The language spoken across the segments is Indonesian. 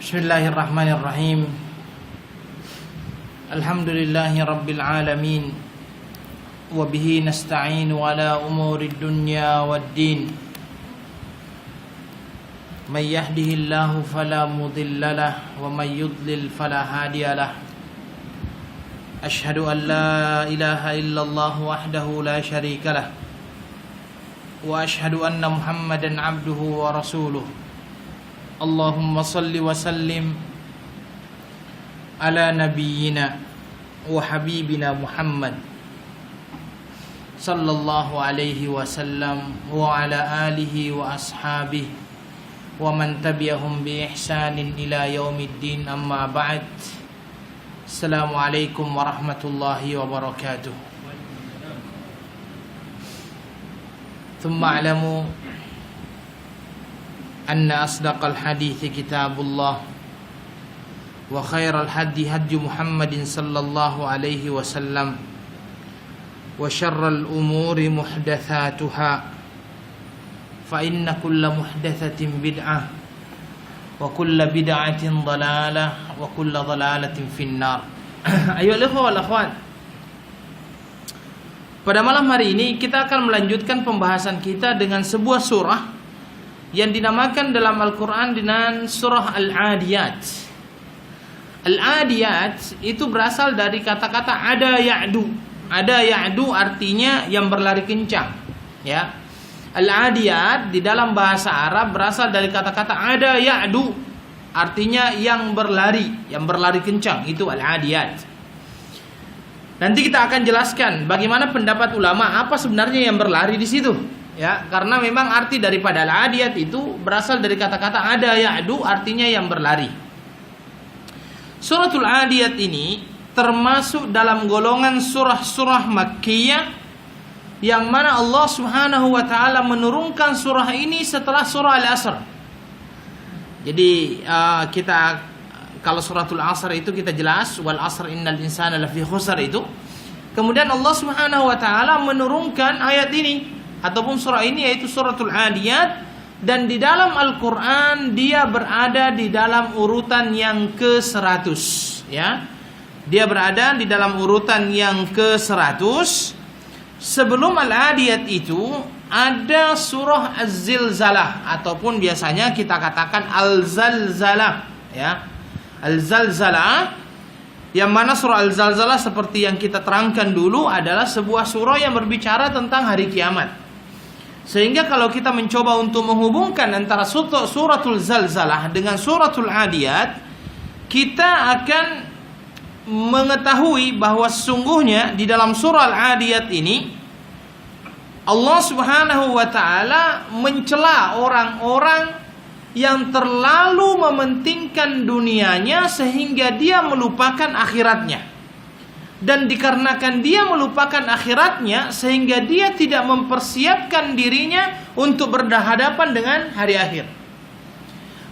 Bismillahirrahmanirrahim. Alhamdulillahi rabbil alamin. Wa bihi nasta'inu ala umuri dunya waddin. Man yahdihillahu fala mudilla lahu wa man yudlil fala hadiya lahu. Ashhadu an la ilaha illallah wahdahu la syarika lahu. Wa ashhadu anna Muhammadan abduhu wa rasuluh. Allahumma salli wa sallim ala nabiyyina wa habibina Muhammad sallallahu alaihi wasallam wa ala alihi wa ashabihi wa man tabi'ahum bi ihsanin ila yaumiddin, amma ba'd. Assalamualaikum warahmatullahi wabarakatuh. Thumma alamu anna asdaqal hadithi kitabullah wa khairal hadi hadi Muhammadin sallallahu alaihi wasallam wa syarral umuri muhdatsatuha fa inna kulla muhdatsatin bid'ah wa kulla bid'atin dhalalah wa kulla dhalalatin finnar. Ayolah wal akhwat, pada malam hari ini kita akan melanjutkan pembahasan kita dengan sebuah surah yang dinamakan dalam Al-Quran dengan surah Al-Adiyat. Al-Adiyat itu berasal dari kata-kata ada ya'du. Ada ya'du artinya yang berlari kencang, ya. Al-Adiyat di dalam bahasa Arab berasal dari kata-kata ada ya'du, artinya yang berlari kencang, itu Al-Adiyat. Nanti kita akan jelaskan bagaimana pendapat ulama apa sebenarnya yang berlari di situ. Ya, karena memang arti daripada al-adiyat itu berasal dari kata-kata ada ya'du, artinya yang berlari. Suratul Adiyat ini termasuk dalam golongan surah-surah Makkiyah yang mana Allah Subhanahu wa taala menurunkan surah ini setelah surah Al-Asr. Jadi kita kalau suratul Asr itu kita jelas wal asr innal insana lafi khusr itu. Kemudian Allah Subhanahu wa taala menurunkan ayat ini ataupun surah ini, yaitu suratul Adiyat, dan di dalam Al-Quran dia berada di dalam urutan yang ke-100, ya. Dia berada di dalam urutan yang ke-100. Sebelum Al-Adiyat itu ada surah Az-Zilzalah ataupun biasanya kita katakan Al-Zalzalah, ya. Al-Zalzalah, yang mana surah Al-Zalzalah seperti yang kita terangkan dulu adalah sebuah surah yang berbicara tentang hari kiamat. Sehingga kalau kita mencoba untuk menghubungkan antara suratul Zalzalah dengan suratul Adiyat, kita akan mengetahui bahwa sesungguhnya di dalam surah Al-Adiyat ini Allah Subhanahu wa taala mencela orang-orang yang terlalu mementingkan dunianya sehingga dia melupakan akhiratnya. Dan dikarenakan dia melupakan akhiratnya sehingga dia tidak mempersiapkan dirinya untuk berhadapan dengan hari akhir.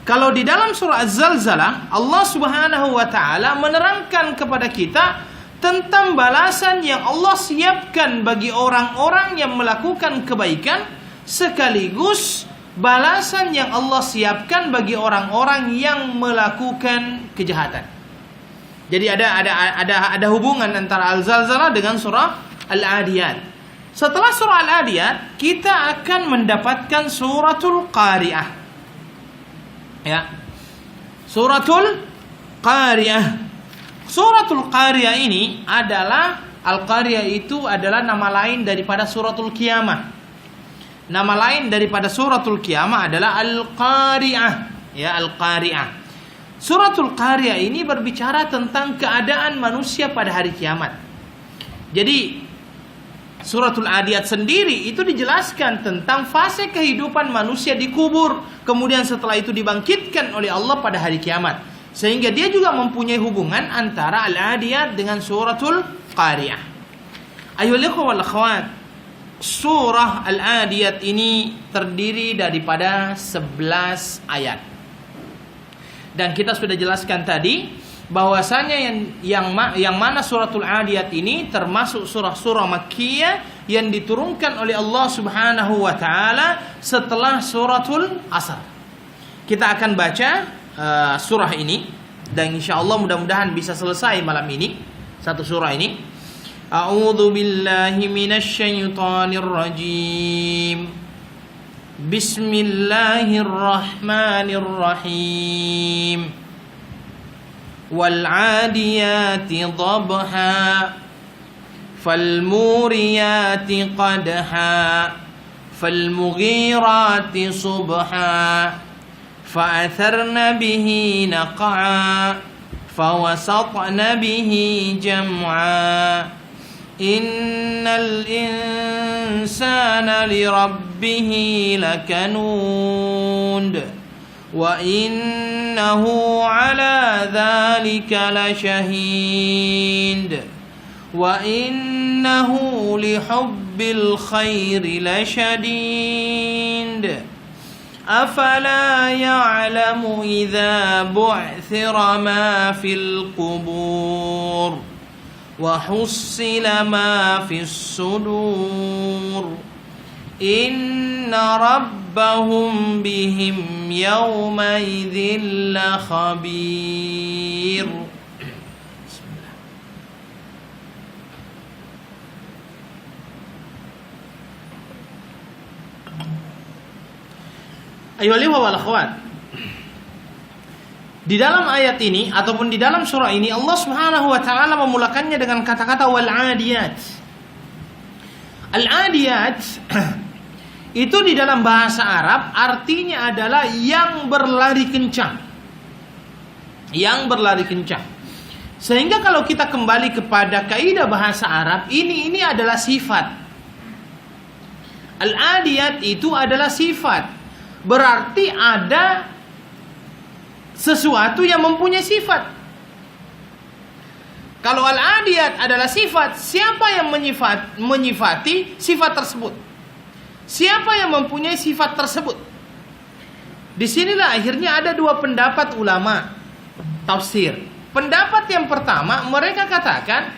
Kalau di dalam surah Az-Zalzalah Allah Subhanahu wa taala menerangkan kepada kita tentang balasan yang Allah siapkan bagi orang-orang yang melakukan kebaikan, sekaligus balasan yang Allah siapkan bagi orang-orang yang melakukan kejahatan. Jadi ada hubungan antara Al-Zalzalah dengan surah Al-Adiyat. Setelah surah Al-Adiyat, kita akan mendapatkan suratul Qari'ah. Ya. Suratul Qari'ah. Suratul Qari'ah ini adalah Al-Qari'ah itu adalah nama lain daripada suratul Qiyamah. Nama lain daripada suratul Qiyamah adalah Al-Qari'ah, ya, Al-Qari'ah. Suratul Qari'ah ini berbicara tentang keadaan manusia pada hari kiamat. Jadi suratul Adiyat sendiri itu dijelaskan tentang fase kehidupan manusia di kubur, kemudian setelah itu dibangkitkan oleh Allah pada hari kiamat. Sehingga dia juga mempunyai hubungan antara Al-Adiyat dengan suratul Qari'ah. Ayolah wal akhwat, surah Al-Adiyat ini terdiri daripada 11 ayat. Dan kita sudah jelaskan tadi bahwasanya yang mana suratul Adiyat ini termasuk surah-surah Makkiyah yang diturunkan oleh Allah Subhanahu wa taala setelah suratul Asr. Kita akan baca surah ini, dan insyaallah mudah-mudahan bisa selesai malam ini satu surah ini. A'udzu billahi minasyaitonir rajim. Bismillahirrahmanirrahim. Wal 'adiyati dhabha فالموريات قدحا فالمغيرات صبحا فأثرن به نقعا فوسطن به جمعا إن الإنسان لربه لكنود وإنه على ذلك لشهيد وَإِنَّهُ لِحُبِّ الْخَيْرِ لَشَدِيدٌ أَفَلَا يَعْلَمُ إِذَا بُعْثِرَ مَا فِي الْقُبُورِ وَحُصِّلَ مَا فِي الصُّدُورِ إِنَّ رَبَّهُمْ بِهِمْ يَوْمَئِذٍ لَخَبِيرٌ. Ayolah wal akhwat. Di dalam ayat ini ataupun di dalam surah ini Allah Subhanahu wa taala memulakannya dengan kata-kata wal 'adiyat. Al 'adiyat itu di dalam bahasa Arab artinya adalah yang berlari kencang. Yang berlari kencang. Sehingga kalau kita kembali kepada kaidah bahasa Arab, ini adalah sifat. Al 'adiyat itu adalah sifat. Berarti ada sesuatu yang mempunyai sifat. Kalau al-adiyat adalah sifat, siapa yang menyifati sifat tersebut? Siapa yang mempunyai sifat tersebut? Disinilah akhirnya ada dua pendapat ulama tafsir. Pendapat yang pertama, mereka katakan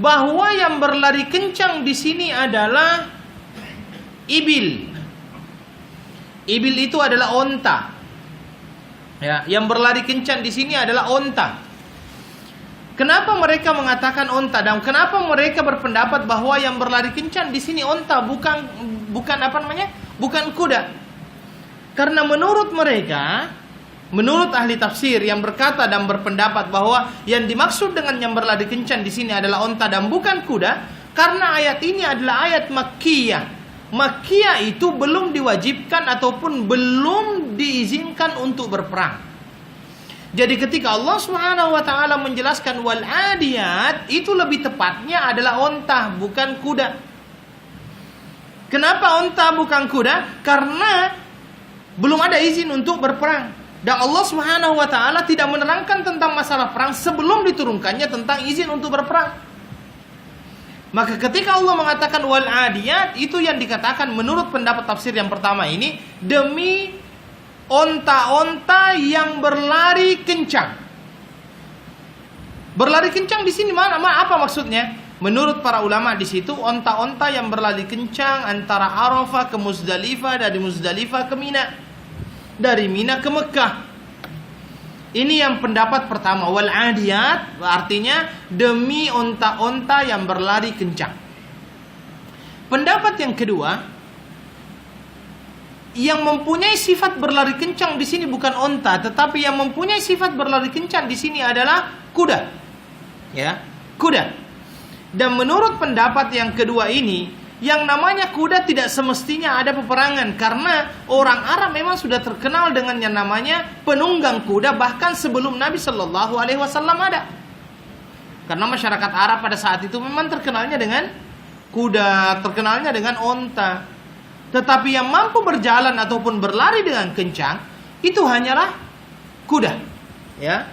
bahwa yang berlari kencang di sini adalah ibil. Ibil itu adalah onta. Ya, yang berlari kencang di sini adalah onta. Kenapa mereka mengatakan onta dan kenapa mereka berpendapat bahwa yang berlari kencang di sini onta bukan Bukan kuda. Karena menurut mereka, menurut ahli tafsir yang berkata dan berpendapat bahwa yang dimaksud dengan yang berlari kencang di sini adalah onta dan bukan kuda, karena ayat ini adalah ayat Makkiyah. Makkiyah itu belum diwajibkan ataupun belum diizinkan untuk berperang. Jadi ketika Allah Subhanahu wa taala menjelaskan wal 'adiyat, itu lebih tepatnya adalah onta bukan kuda. Kenapa onta bukan kuda? Karena belum ada izin untuk berperang. Dan Allah Subhanahu wa taala tidak menerangkan tentang masalah perang sebelum diturunkannya tentang izin untuk berperang. Maka ketika Allah mengatakan wal 'adiyat, itu yang dikatakan menurut pendapat tafsir yang pertama ini demi onta-onta yang berlari kencang. Berlari kencang di sini apa maksudnya? Menurut para ulama di situ onta-onta yang berlari kencang antara Arafah ke Muzdalifah, dari Muzdalifah ke Mina, dari Mina ke Mekah. Ini yang pendapat pertama, wal 'adiyat artinya demi onta-onta yang berlari kencang. Pendapat yang kedua, yang mempunyai sifat berlari kencang di sini bukan onta, tetapi yang mempunyai sifat berlari kencang di sini adalah kuda. Ya, kuda. Dan menurut pendapat yang kedua ini, yang namanya kuda tidak semestinya ada peperangan, karena orang Arab memang sudah terkenal dengan yang namanya penunggang kuda bahkan sebelum Nabi Shallallahu Alaihi Wasallam ada. Karena masyarakat Arab pada saat itu memang terkenalnya dengan kuda, terkenalnya dengan onta. Tetapi yang mampu berjalan ataupun berlari dengan kencang itu hanyalah kuda, ya,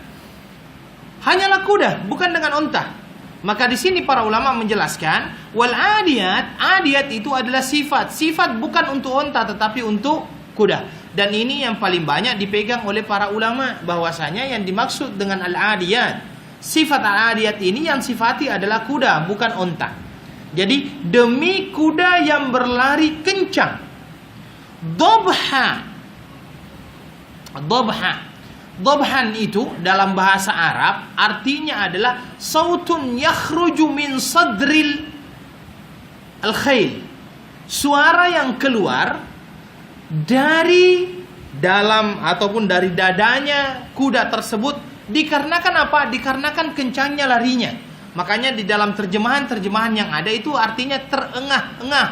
hanyalah kuda, bukan dengan onta. Maka di sini para ulama menjelaskan wal 'adiyat, 'adiyat itu adalah sifat bukan untuk onta tetapi untuk kuda. Dan ini yang paling banyak dipegang oleh para ulama, bahwasanya yang dimaksud dengan al-'adiyat, sifat al-'adiyat ini yang sifati adalah kuda bukan onta. Jadi demi kuda yang berlari kencang. Dhabha. Dhabhan itu dalam bahasa Arab artinya adalah sautun yakhruju min sadril al-khail. Suara yang keluar dari dalam ataupun dari dadanya kuda tersebut, dikarenakan apa? Dikarenakan kencangnya larinya. Makanya di dalam terjemahan yang ada itu artinya terengah-engah.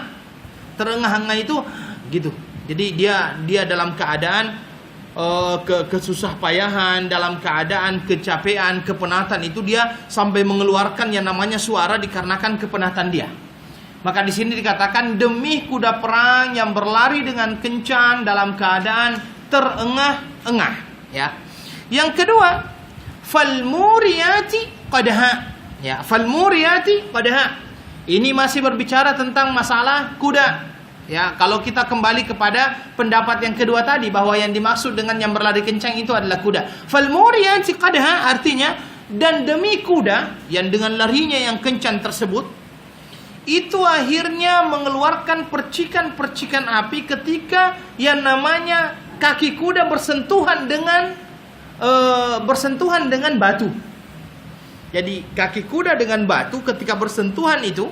Terengah-engah itu gitu. Jadi dia dalam keadaan kesusah payahan, dalam keadaan kecapean, kepenatan, itu dia sampai mengeluarkan yang namanya suara dikarenakan kepenatan dia. Maka di sini dikatakan demi kuda perang yang berlari dengan kencang dalam keadaan terengah-engah, ya. Yang kedua, falmuriyati qadha. Ya, falmuriyati qadha. Ini masih berbicara tentang masalah kuda. Ya, kalau kita kembali kepada pendapat yang kedua tadi, bahwa yang dimaksud dengan yang berlari kencang itu adalah kuda. Falmuriyati qadha artinya, dan demi kuda yang dengan larinya yang kencang tersebut, itu akhirnya mengeluarkan percikan-percikan api ketika yang namanya kaki kuda bersentuhan dengan batu. Jadi kaki kuda dengan batu ketika bersentuhan itu,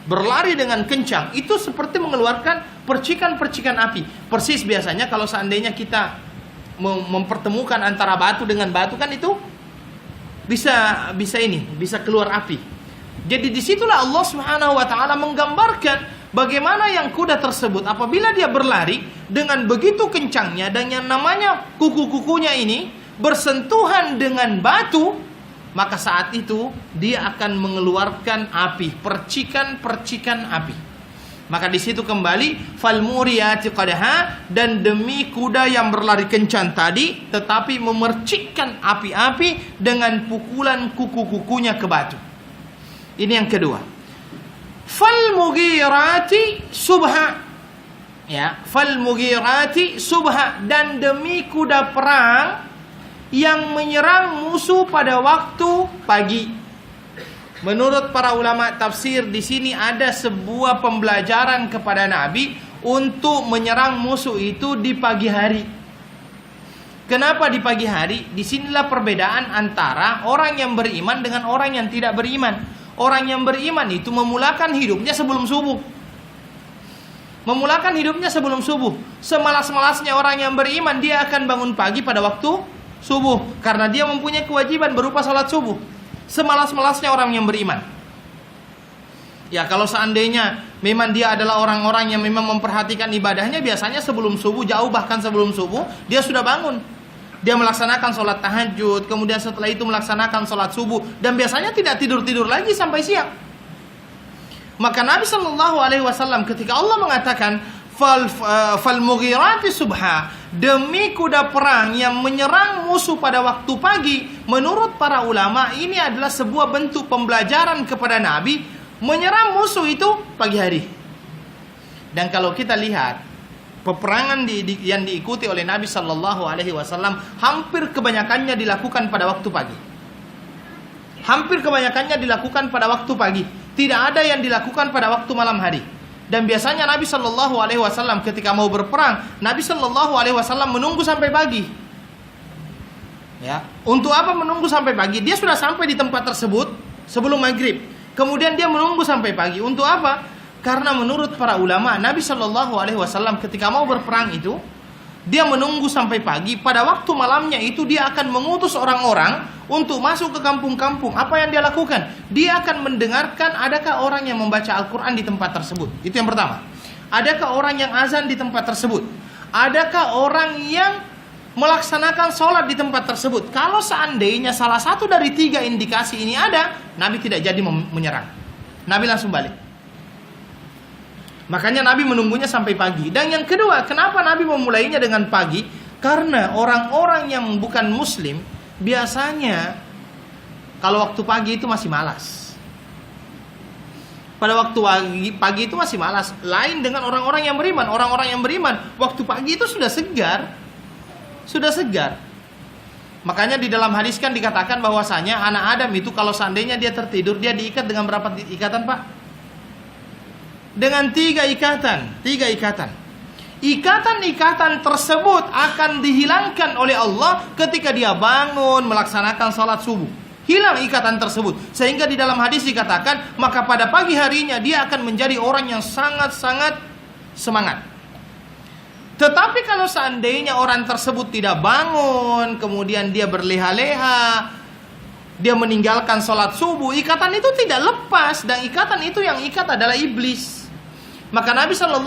berlari dengan kencang, itu seperti mengeluarkan percikan-percikan api. Persis biasanya kalau seandainya kita mempertemukan antara batu dengan batu, kan itu bisa keluar api. Jadi disitulah Allah Subhanahu wa taala menggambarkan bagaimana yang kuda tersebut apabila dia berlari dengan begitu kencangnya dan yang namanya kuku-kukunya ini bersentuhan dengan batu, maka saat itu dia akan mengeluarkan api, percikan-percikan api. Maka di situ kembali falmuriyati qadha, dan demi kuda yang berlari kencang tadi tetapi memercikkan api-api dengan pukulan kuku-kukunya ke batu. Ini yang kedua. Falmughirati subha. Ya, falmughirati subha, dan demi kuda perang yang menyerang musuh pada waktu pagi. Menurut para ulama tafsir, di sini ada sebuah pembelajaran kepada Nabi untuk menyerang musuh itu di pagi hari. Kenapa di pagi hari? Disinilah perbedaan antara orang yang beriman dengan orang yang tidak beriman. Orang yang beriman itu memulakan hidupnya sebelum subuh. Memulakan hidupnya sebelum subuh. Semalas-malasnya orang yang beriman, dia akan bangun pagi pada waktu subuh, karena dia mempunyai kewajiban berupa salat subuh. Semalas-malasnya orang yang beriman. Ya, kalau seandainya memang dia adalah orang-orang yang memang memperhatikan ibadahnya, biasanya sebelum subuh, jauh bahkan sebelum subuh, dia sudah bangun. Dia melaksanakan sholat tahajud, kemudian setelah itu melaksanakan sholat subuh, dan biasanya tidak tidur-tidur lagi sampai siang. Maka Nabi SAW ketika Allah mengatakan falmughirati subha, demi kuda perang yang menyerang musuh pada waktu pagi, menurut para ulama ini adalah sebuah bentuk pembelajaran kepada Nabi menyerang musuh itu pagi hari. Dan kalau kita lihat peperangan yang diikuti oleh Nabi SAW, hampir kebanyakannya dilakukan pada waktu pagi. Hampir kebanyakannya dilakukan pada waktu pagi. Tidak ada yang dilakukan pada waktu malam hari. Dan biasanya Nabi SAW ketika mau berperang, Nabi SAW menunggu sampai pagi. Ya, untuk apa menunggu sampai pagi? Dia sudah sampai di tempat tersebut sebelum maghrib. Kemudian dia menunggu sampai pagi. Untuk apa? Karena menurut para ulama, Nabi SAW ketika mau berperang itu, dia menunggu sampai pagi. Pada waktu malamnya itu dia akan mengutus orang-orang untuk masuk ke kampung-kampung. Apa yang dia lakukan? Dia akan mendengarkan adakah orang yang membaca Al-Quran di tempat tersebut. Itu yang pertama. Adakah orang yang azan di tempat tersebut? Adakah orang yang melaksanakan sholat di tempat tersebut? Kalau seandainya salah satu dari 3 indikasi ini ada, Nabi tidak jadi menyerang. Nabi langsung balik. Makanya Nabi menunggunya sampai pagi. Dan yang kedua, kenapa Nabi memulainya dengan pagi? Karena orang-orang yang bukan muslim biasanya kalau waktu pagi itu masih malas. Pada waktu pagi itu masih malas. Lain dengan orang-orang yang beriman. Orang-orang yang beriman waktu pagi itu sudah segar. Sudah segar. Makanya di dalam hadis kan dikatakan bahwasanya anak Adam itu kalau seandainya dia tertidur, dia diikat dengan berapa ikatan, Pak? Dengan 3 ikatan. 3 ikatan. ikatan-ikatan tersebut akan dihilangkan oleh Allah ketika dia bangun melaksanakan salat subuh. Hilang ikatan tersebut. Sehingga di dalam hadis dikatakan, maka pada pagi harinya dia akan menjadi orang yang sangat-sangat semangat. Tetapi kalau seandainya orang tersebut tidak bangun, kemudian dia berleha-leha, dia meninggalkan sholat subuh, ikatan itu tidak lepas. Dan ikatan itu yang ikat adalah iblis. Maka Nabi SAW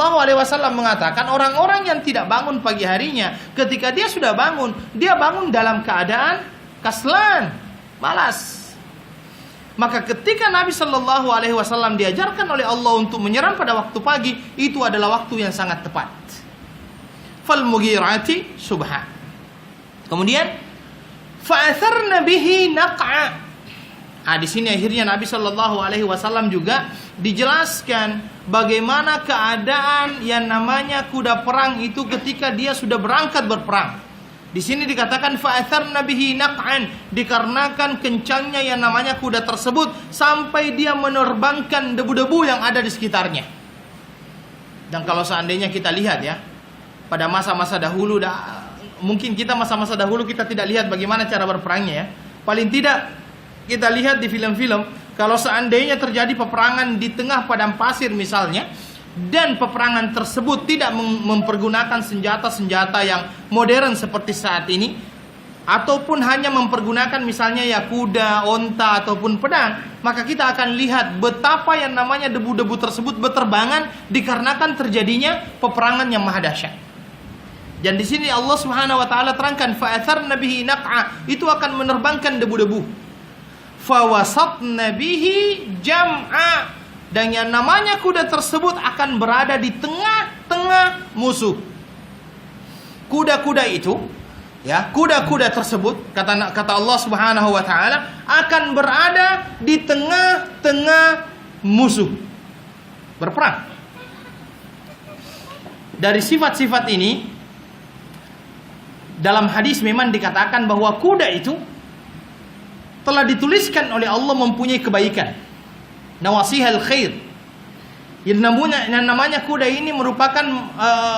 mengatakan, orang-orang yang tidak bangun pagi harinya, ketika dia sudah bangun, dia bangun dalam keadaan kaslan, malas. Maka ketika Nabi SAW diajarkan oleh Allah untuk menyerang pada waktu pagi, itu adalah waktu yang sangat tepat. Fal mughirati subha. Kemudian fa'atharna bihi naq'a. Di sini akhirnya Nabi SAW juga dijelaskan bagaimana keadaan yang namanya kuda perang itu ketika dia sudah berangkat berperang. Di sini dikatakan fa'atharna bihi naq'an, dikarenakan kencangnya yang namanya kuda tersebut sampai dia menerbangkan debu-debu yang ada di sekitarnya. Dan kalau seandainya kita lihat ya, pada masa-masa dahulu, mungkin kita masa-masa dahulu kita tidak lihat bagaimana cara berperangnya ya. Paling tidak kita lihat di film-film, kalau seandainya terjadi peperangan di tengah padang pasir misalnya, dan peperangan tersebut tidak mempergunakan senjata-senjata yang modern seperti saat ini, ataupun hanya mempergunakan misalnya ya kuda, onta ataupun pedang, maka kita akan lihat betapa yang namanya debu-debu tersebut berterbangan dikarenakan terjadinya peperangan yang maha dahsyat. Dan di sini Allah Subhanahu wa taala terangkan fa'atharna bihi naq'a, itu akan menerbangkan debu-debu. Fawasatna bihi jam'a, dan yang namanya kuda tersebut akan berada di tengah-tengah musuh. Kuda-kuda itu, ya, kuda-kuda tersebut kata Allah Subhanahu wa taala akan berada di tengah-tengah musuh berperang. Dari sifat-sifat ini dalam hadis memang dikatakan bahwa kuda itu telah dituliskan oleh Allah mempunyai kebaikan, nawasihal khair. Yang namanya kuda ini merupakan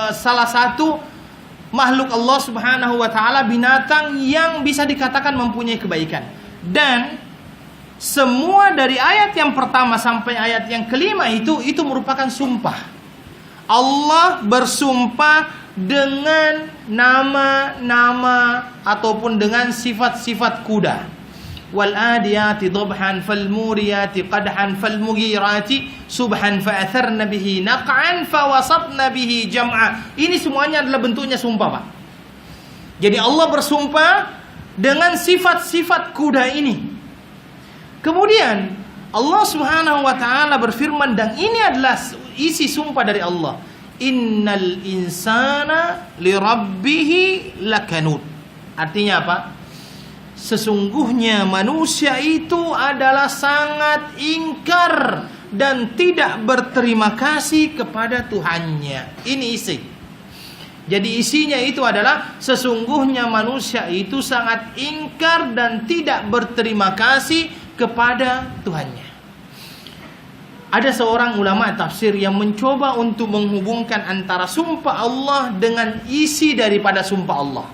salah satu makhluk Allah Subhanahu wa taala, binatang yang bisa dikatakan mempunyai kebaikan. Dan semua dari ayat yang pertama sampai ayat yang kelima itu merupakan sumpah. Allah bersumpah dengan nama-nama ataupun dengan sifat-sifat kuda. Wal adiyati dhabhan fal muriyati qadhan fal mughirati subhan fa atharna bihi naq'an fa wasatna bihi jam'a. Ini semuanya adalah bentuknya sumpah, Pak. Jadi Allah bersumpah dengan sifat-sifat kuda ini. Kemudian Allah Subhanahu wa taala berfirman, dan ini adalah isi sumpah dari Allah, innal insana lirabbihi lakanud. Artinya apa? Sesungguhnya manusia itu adalah sangat ingkar dan tidak berterima kasih kepada Tuhannya. Ini isi. Jadi isinya itu adalah sesungguhnya manusia itu sangat ingkar dan tidak berterima kasih kepada Tuhannya. Ada seorang ulama tafsir yang mencoba untuk menghubungkan antara sumpah Allah dengan isi daripada sumpah Allah.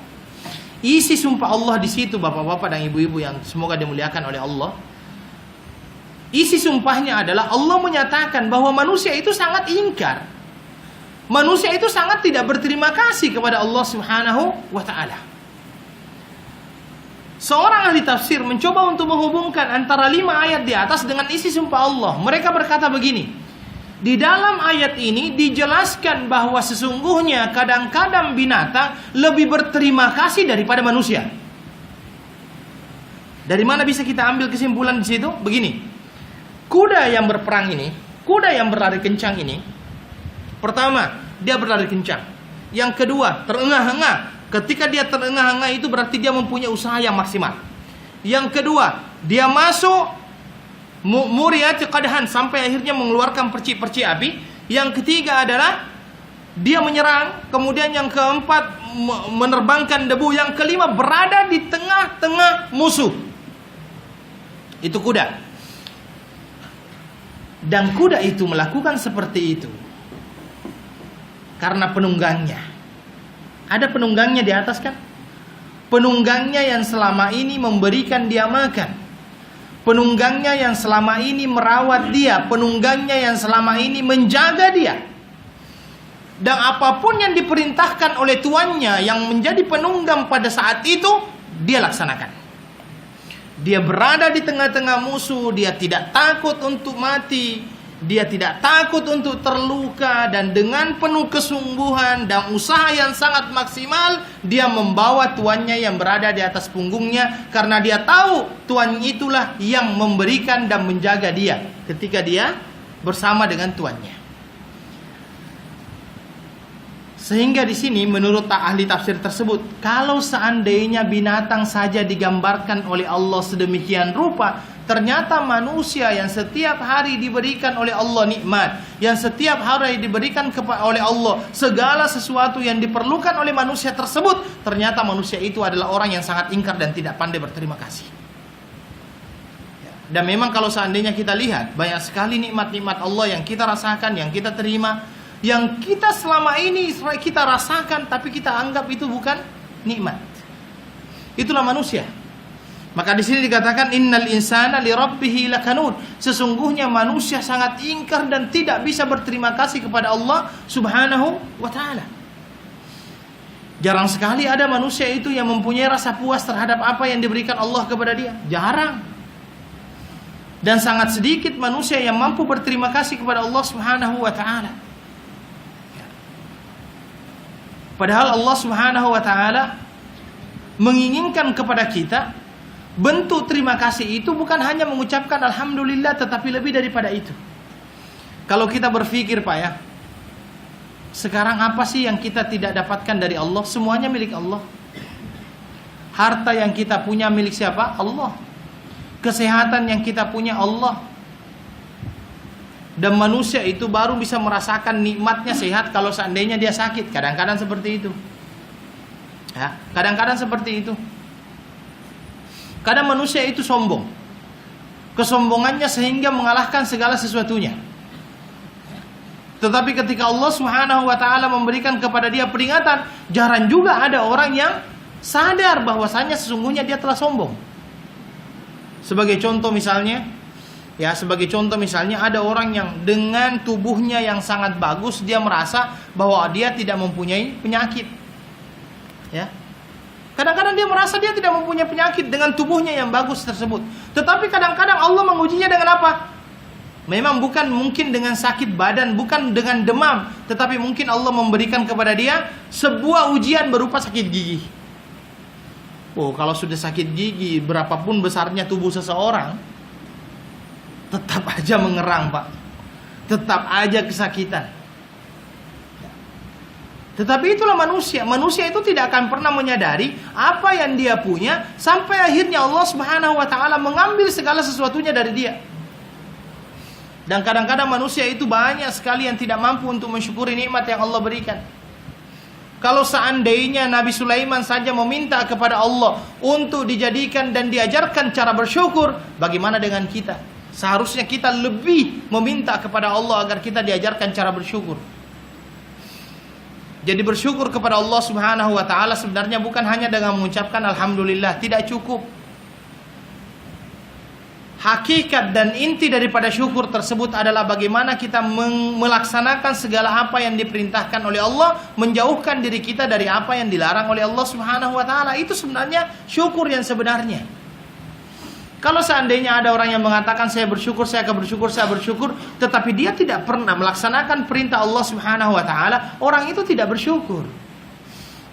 Isi sumpah Allah di situ, bapak-bapak dan ibu-ibu yang semoga dimuliakan oleh Allah. Isi sumpahnya adalah Allah menyatakan bahwa manusia itu sangat ingkar. Manusia itu sangat tidak berterima kasih kepada Allah Subhanahu wa taala. Seorang ahli tafsir mencoba untuk menghubungkan antara 5 ayat di atas dengan isi sumpah Allah. Mereka berkata begini, di dalam ayat ini dijelaskan bahwa sesungguhnya kadang-kadang binatang lebih berterima kasih daripada manusia. Dari mana bisa kita ambil kesimpulan di situ? Begini, kuda yang berperang ini, kuda yang berlari kencang ini, pertama, dia berlari kencang. Yang kedua, terengah-engah. Ketika dia terengah-engah itu berarti dia mempunyai usaha yang maksimal. Yang kedua, dia masuk muriyati qadhan sampai akhirnya mengeluarkan percik-percik api. Yang ketiga adalah dia menyerang. Kemudian yang keempat menerbangkan debu. Yang kelima berada di tengah-tengah musuh. Itu kuda. Dan kuda itu melakukan seperti itu Karena penunggangnya. Ada penunggangnya di atas kan? Penunggangnya yang selama ini memberikan dia makan, penunggangnya yang selama ini merawat dia, penunggangnya yang selama ini menjaga dia. Dan apapun yang diperintahkan oleh tuannya yang menjadi penunggang pada saat itu, dia laksanakan. Dia berada di tengah-tengah musuh, dia tidak takut untuk mati, dia tidak takut untuk terluka, dan dengan penuh kesungguhan dan usaha yang sangat maksimal, dia membawa tuannya yang berada di atas punggungnya, karena dia tahu tuan itulah yang memberikan dan menjaga dia ketika dia bersama dengan tuannya. Sehingga di sini menurut ahli tafsir tersebut, kalau seandainya binatang saja digambarkan oleh Allah sedemikian rupa, ternyata manusia yang setiap hari diberikan oleh Allah nikmat, yang setiap hari diberikan oleh Allah segala sesuatu yang diperlukan oleh manusia tersebut, ternyata manusia itu adalah orang yang sangat ingkar dan tidak pandai berterima kasih. Dan memang kalau seandainya kita lihat, banyak sekali nikmat-nikmat Allah yang kita rasakan, yang kita terima, yang kita selama ini kita rasakan, tapi kita anggap itu bukan nikmat. Itulah manusia. Maka di sini dikatakan innal insana li rabbih lakanud. Sesungguhnya manusia sangat ingkar dan tidak bisa berterima kasih kepada Allah Subhanahu wa taala. Jarang sekali ada manusia itu yang mempunyai rasa puas terhadap apa yang diberikan Allah kepada dia. Jarang. Dan sangat sedikit manusia yang mampu berterima kasih kepada Allah Subhanahu wa taala. Padahal Allah Subhanahu wa taala menginginkan kepada kita bentuk terima kasih itu bukan hanya mengucapkan alhamdulillah, tetapi lebih daripada itu. Kalau kita berpikir Pak ya, sekarang apa sih yang kita tidak dapatkan dari Allah? Semuanya milik Allah. Harta yang kita punya milik siapa? Allah. Kesehatan yang kita punya Allah. Dan manusia itu baru bisa merasakan nikmatnya sehat kalau seandainya dia sakit. Kadang-kadang seperti itu. Ya, kadang-kadang seperti itu. Kadang manusia itu sombong. Kesombongannya sehingga mengalahkan segala sesuatunya. Tetapi ketika Allah Subhanahu wa taala memberikan kepada dia peringatan, jarang juga ada orang yang sadar bahwasanya sesungguhnya dia telah sombong. Sebagai contoh misalnya ada orang yang dengan tubuhnya yang sangat bagus, dia merasa bahwa dia tidak mempunyai penyakit. Ya. Kadang-kadang dia merasa dia tidak mempunyai penyakit dengan tubuhnya yang bagus tersebut. Tetapi kadang-kadang Allah mengujinya dengan apa? Memang bukan mungkin dengan sakit badan, bukan dengan demam, tetapi mungkin Allah memberikan kepada dia sebuah ujian berupa sakit gigi. Oh, kalau sudah sakit gigi, berapapun besarnya tubuh seseorang, tetap aja mengerang Pak. Tetap aja kesakitan. Tetapi itulah manusia. Manusia itu tidak akan pernah menyadari apa yang dia punya, sampai akhirnya Allah Subhanahu wa taala mengambil segala sesuatunya dari dia. Dan kadang-kadang manusia itu banyak sekali yang tidak mampu untuk mensyukuri nikmat yang Allah berikan. Kalau seandainya Nabi Sulaiman saja meminta kepada Allah untuk dijadikan dan diajarkan cara bersyukur, bagaimana dengan kita? Seharusnya kita lebih meminta kepada Allah agar kita diajarkan cara bersyukur. Jadi bersyukur kepada Allah Subhanahu wa taala sebenarnya bukan hanya dengan mengucapkan alhamdulillah, tidak cukup. Hakikat dan inti daripada syukur tersebut adalah bagaimana kita melaksanakan segala apa yang diperintahkan oleh Allah, menjauhkan diri kita dari apa yang dilarang oleh Allah Subhanahu wa taala. Itu sebenarnya syukur yang sebenarnya. Kalau seandainya ada orang yang mengatakan saya bersyukur, tetapi dia tidak pernah melaksanakan perintah Allah Subhanahu wa taala, orang itu tidak bersyukur.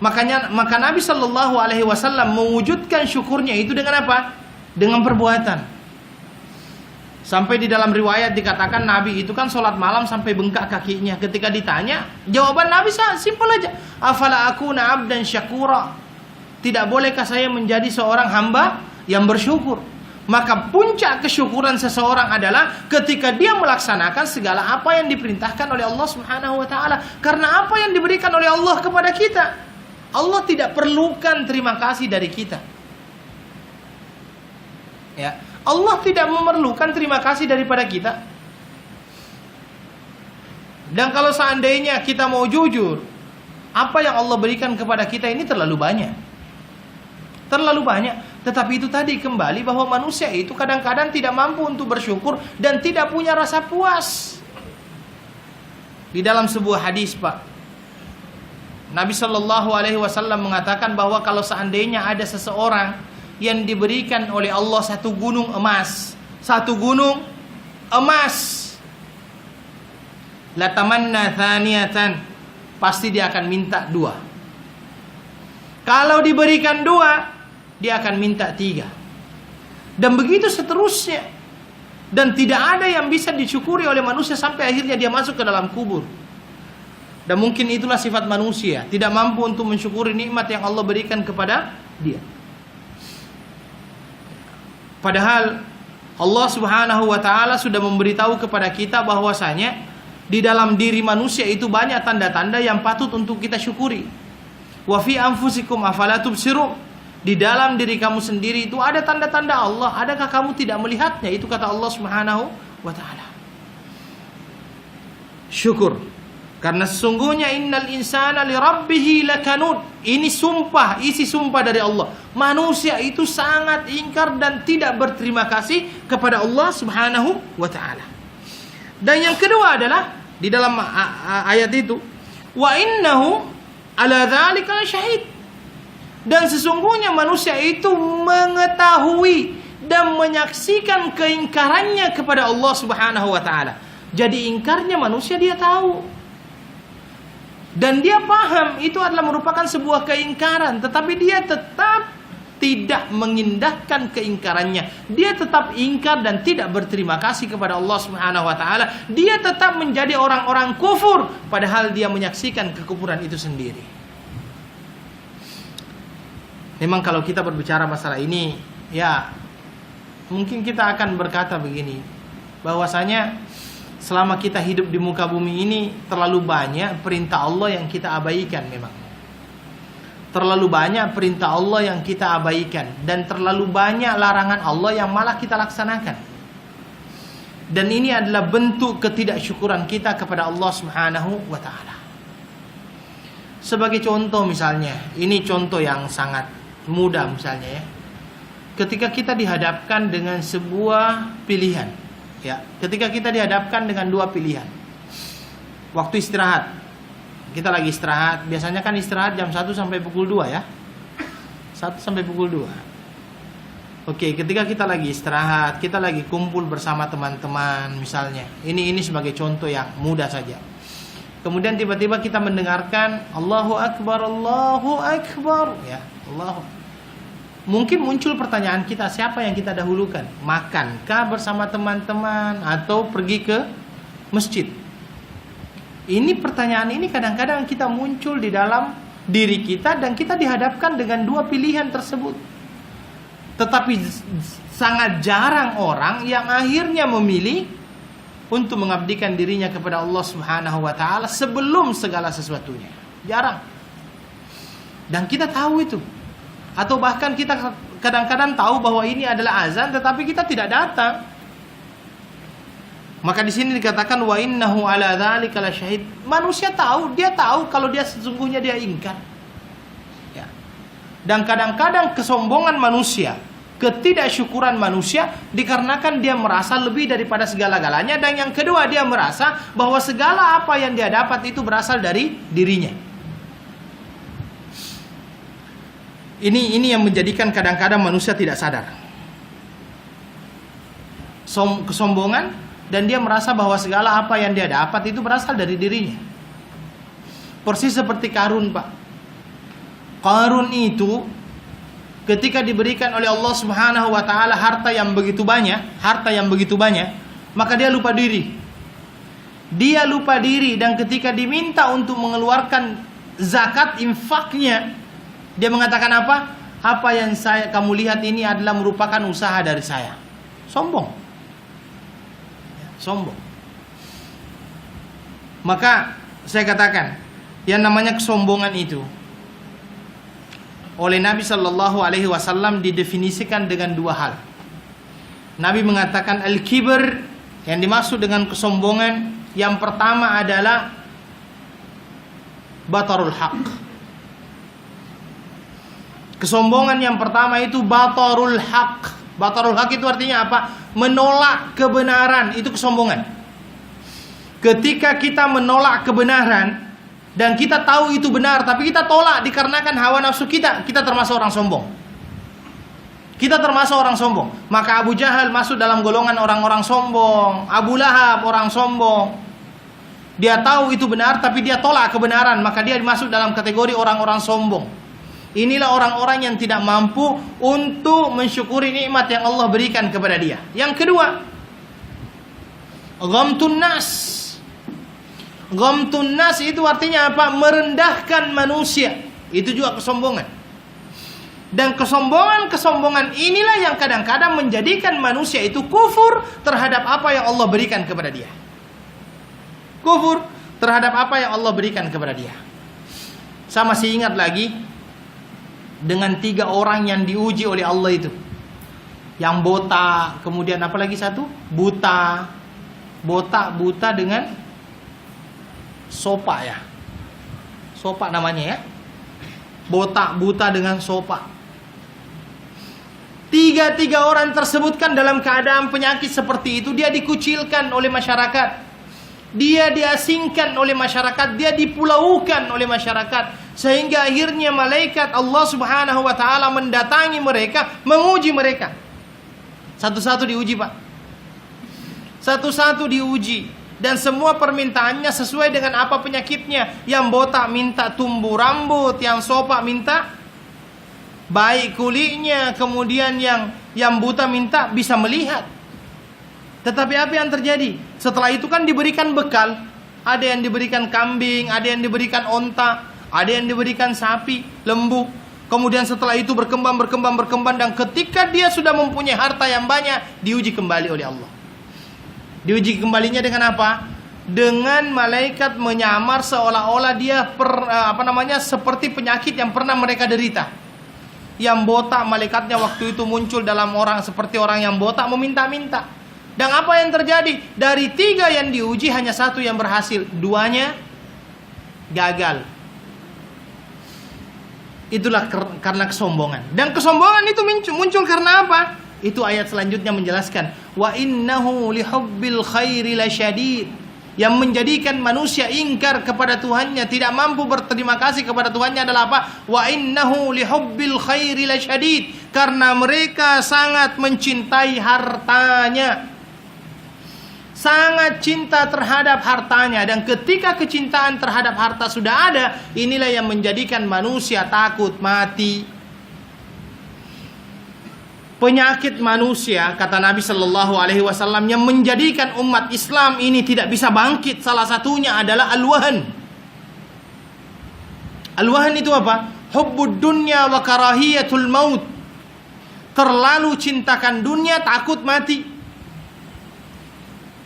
Maka Nabi sallallahu alaihi wasallam mewujudkan syukurnya itu dengan apa? Dengan perbuatan. Sampai di dalam riwayat dikatakan Nabi itu kan sholat malam sampai bengkak kakinya. Ketika ditanya, jawaban Nabi simpel aja. Afala akuna abdan syakura. Tidak bolehkah saya menjadi seorang hamba yang bersyukur? Maka puncak kesyukuran seseorang adalah ketika dia melaksanakan segala apa yang diperintahkan oleh Allah Subhanahu wa taala. Karena apa yang diberikan oleh Allah kepada kita, Allah tidak perlukan terima kasih dari kita. Ya, Allah tidak memerlukan terima kasih daripada kita. Dan kalau seandainya kita mau jujur, apa yang Allah berikan kepada kita ini terlalu banyak. Terlalu banyak. Tetapi itu tadi kembali bahwa manusia itu kadang-kadang tidak mampu untuk bersyukur dan tidak punya rasa puas. Di dalam sebuah hadis, Pak, Nabi SAW mengatakan bahwa kalau seandainya ada seseorang yang diberikan oleh Allah satu gunung emas, latamanna thaniyatan, pasti dia akan minta 2. Kalau diberikan 2, dia akan minta 3. Dan begitu seterusnya. Dan tidak ada yang bisa disyukuri oleh manusia sampai akhirnya dia masuk ke dalam kubur. Dan mungkin itulah sifat manusia, tidak mampu untuk mensyukuri nikmat yang Allah berikan kepada dia. Padahal Allah Subhanahu wa taala sudah memberitahu kepada kita bahwasanya di dalam diri manusia itu banyak tanda-tanda yang patut untuk kita syukuri. Wa fi anfusikum afala tubsirun. Di dalam diri kamu sendiri itu ada tanda-tanda Allah. Adakah kamu tidak melihatnya? Itu kata Allah Subhanahu wa taala. Syukur. Karena sesungguhnya innal insana li rabbih lakanud. Ini sumpah, isi sumpah dari Allah. Manusia itu sangat ingkar dan tidak berterima kasih kepada Allah Subhanahu wa taala. Dan yang kedua adalah di dalam ayat itu, wa innahu ala dzalika lasyahid. Dan sesungguhnya manusia itu mengetahui dan menyaksikan keingkarannya kepada Allah Subhanahu wa taala. Jadi ingkarnya manusia dia tahu. Dan dia paham itu adalah merupakan sebuah keingkaran, tetapi dia tetap tidak mengindahkan keingkarannya. Dia tetap ingkar dan tidak berterima kasih kepada Allah Subhanahu wa taala. Dia tetap menjadi orang-orang kufur padahal dia menyaksikan kekufuran itu sendiri. Memang kalau kita berbicara masalah ini, ya mungkin kita akan berkata begini, bahwasanya selama kita hidup di muka bumi ini terlalu banyak perintah Allah yang kita abaikan memang. Terlalu banyak perintah Allah yang kita abaikan dan terlalu banyak larangan Allah yang malah kita laksanakan. Dan ini adalah bentuk ketidaksyukuran kita kepada Allah Subhanahu wa taala. Sebagai contoh misalnya, ini contoh yang sangat mudah misalnya ya. Ketika kita dihadapkan dengan sebuah pilihan, ya, ketika kita dihadapkan dengan 2 pilihan. Waktu istirahat. Kita lagi istirahat, biasanya kan istirahat jam 1 sampai pukul 2 ya. 1 sampai pukul 2. Oke, ketika kita lagi istirahat, kita lagi kumpul bersama teman-teman misalnya. Ini sebagai contoh yang mudah saja. Kemudian tiba-tiba kita mendengarkan Allahu Akbar, Allahu Akbar, ya, Allahu. Mungkin muncul pertanyaan kita, siapa yang kita dahulukan? Makankah bersama teman-teman atau pergi ke masjid? Ini pertanyaan ini kadang-kadang kita muncul di dalam diri kita dan kita dihadapkan dengan 2 pilihan tersebut. Tetapi sangat jarang orang yang akhirnya memilih untuk mengabdikan dirinya kepada Allah Subhanahu wa taala sebelum segala sesuatunya. Jarang. Dan kita tahu itu. Atau bahkan kita kadang-kadang tahu bahwa ini adalah azan tetapi kita tidak datang. Maka di sini dikatakan wa innahu ala dzalika lasyahid. Manusia tahu, dia tahu kalau dia sesungguhnya dia ingkar. Ya. Dan kadang-kadang kesombongan manusia, ketidaksyukuran manusia dikarenakan dia merasa lebih daripada segala-galanya, dan yang kedua dia merasa bahwa segala apa yang dia dapat itu berasal dari dirinya. Ini yang menjadikan kadang-kadang manusia tidak sadar. Kesombongan, dan dia merasa bahwa segala apa yang dia dapat itu berasal dari dirinya. Persis seperti Qarun, Pak. Qarun itu ketika diberikan oleh Allah Subhanahu wa taala harta yang begitu banyak, maka dia lupa diri. Dia lupa diri, dan ketika diminta untuk mengeluarkan zakat infaknya, dia mengatakan apa? Apa yang kamu lihat ini adalah merupakan usaha dari saya. Sombong. Sombong. Maka saya katakan, yang namanya kesombongan itu oleh Nabi Shallallahu Alaihi Wasallam didefinisikan dengan 2 hal. Nabi mengatakan al-kibr, yang dimaksud dengan kesombongan Yang pertama adalah batarul haq. Kesombongan yang pertama itu batarul haq. Batarul haq itu artinya apa? Menolak kebenaran, itu kesombongan. Ketika kita menolak kebenaran dan kita tahu itu benar, tapi kita tolak dikarenakan hawa nafsu kita, kita termasuk orang sombong. Kita termasuk orang sombong. Maka Abu Jahal masuk dalam golongan orang-orang sombong. Abu Lahab orang sombong. Dia tahu itu benar, tapi dia tolak kebenaran, maka dia masuk dalam kategori orang-orang sombong. Inilah orang-orang yang tidak mampu untuk mensyukuri nikmat yang Allah berikan kepada dia. Yang kedua, ghamtun nas. Ghamtun nas itu artinya apa? Merendahkan manusia. Itu juga kesombongan. Dan kesombongan inilah yang kadang-kadang menjadikan manusia itu kufur terhadap apa yang Allah berikan kepada dia. Kufur terhadap apa yang Allah berikan kepada dia. Saya masih ingat lagi dengan 3 orang yang diuji oleh Allah itu. Yang botak, kemudian apa lagi satu? Buta. Botak, buta dengan sopak ya. Sopak namanya ya. Botak, buta dengan sopak. 3 orang tersebut kan dalam keadaan penyakit seperti itu, dia dikucilkan oleh masyarakat. Dia diasingkan oleh masyarakat, dia dipulaukan oleh masyarakat, sehingga akhirnya malaikat Allah Subhanahu wa taala mendatangi mereka, menguji mereka. Satu-satu diuji, Pak. Satu-satu diuji, dan semua permintaannya sesuai dengan apa penyakitnya. Yang botak minta tumbuh rambut, yang sopak minta baik kulitnya, kemudian yang buta minta bisa melihat. Tetapi apa yang terjadi? Setelah itu kan diberikan bekal. Ada yang diberikan kambing, ada yang diberikan onta, ada yang diberikan sapi, lembu. Kemudian setelah itu berkembang, dan ketika dia sudah mempunyai harta yang banyak, diuji kembali oleh Allah. Diuji kembalinya dengan apa? Dengan malaikat menyamar seolah-olah dia seperti penyakit yang pernah mereka derita. Yang botak, malaikatnya waktu itu muncul dalam orang seperti orang yang botak meminta-minta. Dan apa yang terjadi? Dari 3 yang diuji hanya 1 yang berhasil, 2-nya gagal. Itulah karena kesombongan. Dan kesombongan itu muncul karena apa? Itu ayat selanjutnya menjelaskan, wa innahu lihubbil khairi lasyadid. Yang menjadikan manusia ingkar kepada Tuhannya, tidak mampu berterima kasih kepada Tuhannya adalah apa? Wa innahu lihubbil khairi lasyadid. Karena mereka sangat mencintai hartanya, sangat cinta terhadap hartanya. Dan ketika kecintaan terhadap harta sudah ada, inilah yang menjadikan manusia takut mati. Penyakit manusia, kata Nabi Sallallahu Alaihi Wasallam, yang menjadikan umat Islam ini tidak bisa bangkit, salah satunya adalah al-wahan. Al-wahan itu apa? Hubbud dunya wa karahiyatul maut. Terlalu cintakan dunia, takut mati.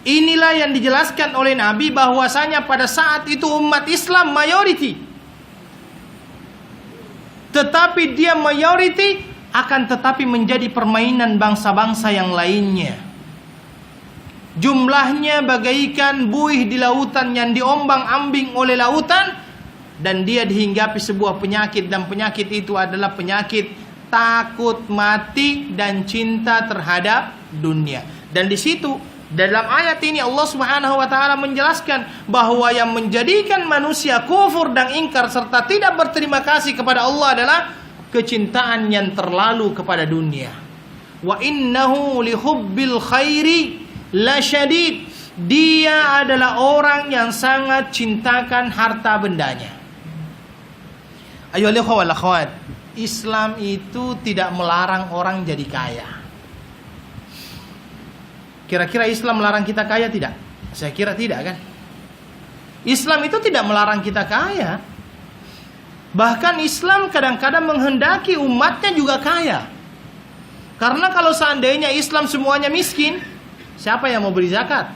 Inilah yang dijelaskan oleh Nabi bahwasanya pada saat itu umat Islam mayoriti. Tetapi dia mayoriti, akan tetapi menjadi permainan bangsa-bangsa yang lainnya. Jumlahnya bagaikan buih di lautan yang diombang-ambing oleh lautan, dan dia dihinggapi sebuah penyakit, dan penyakit itu adalah penyakit takut mati dan cinta terhadap dunia. Dan di situ dalam ayat ini Allah Subhanahu wa taala menjelaskan bahwa yang menjadikan manusia kufur dan ingkar serta tidak berterima kasih kepada Allah adalah kecintaan yang terlalu kepada dunia. Wa innahu lihubbil khairi lasyadid. Dia adalah orang yang sangat cintakan harta bendanya. Ayo ikhwah wal akhwat, Islam itu tidak melarang orang jadi kaya. Kira-kira Islam melarang kita kaya tidak? Saya kira tidak kan. Islam itu tidak melarang kita kaya. Bahkan Islam kadang-kadang menghendaki umatnya juga kaya. Karena kalau seandainya Islam semuanya miskin, siapa yang mau beri zakat?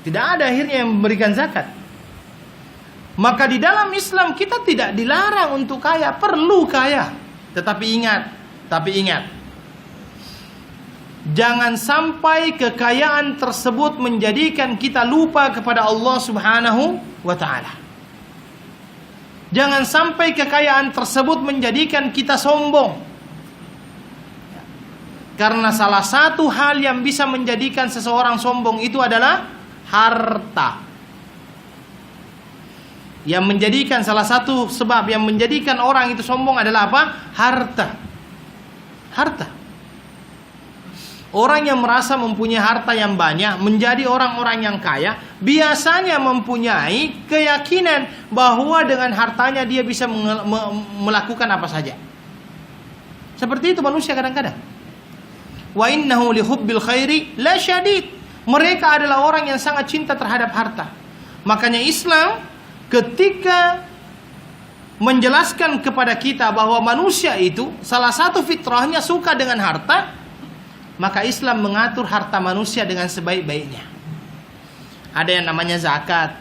Tidak ada akhirnya yang memberikan zakat. Maka di dalam Islam kita tidak dilarang untuk kaya, perlu kaya. Tetapi ingat, jangan sampai kekayaan tersebut menjadikan kita lupa kepada Allah Subhanahu wa ta'ala. Jangan sampai kekayaan tersebut menjadikan kita sombong. Karena salah satu hal yang bisa menjadikan seseorang sombong itu adalah harta. Yang menjadikan salah satu sebab yang menjadikan orang itu sombong adalah apa? Harta. Harta. Orang yang merasa mempunyai harta yang banyak, menjadi orang-orang yang kaya, biasanya mempunyai keyakinan bahwa dengan hartanya dia bisa melakukan apa saja. Seperti itu manusia kadang-kadang. Wa innahu li hubbil khairi la syadid. Mereka adalah orang yang sangat cinta terhadap harta. Makanya Islam ketika menjelaskan kepada kita bahwa manusia itu salah satu fitrahnya suka dengan harta, maka Islam mengatur harta manusia dengan sebaik-baiknya. Ada yang namanya zakat,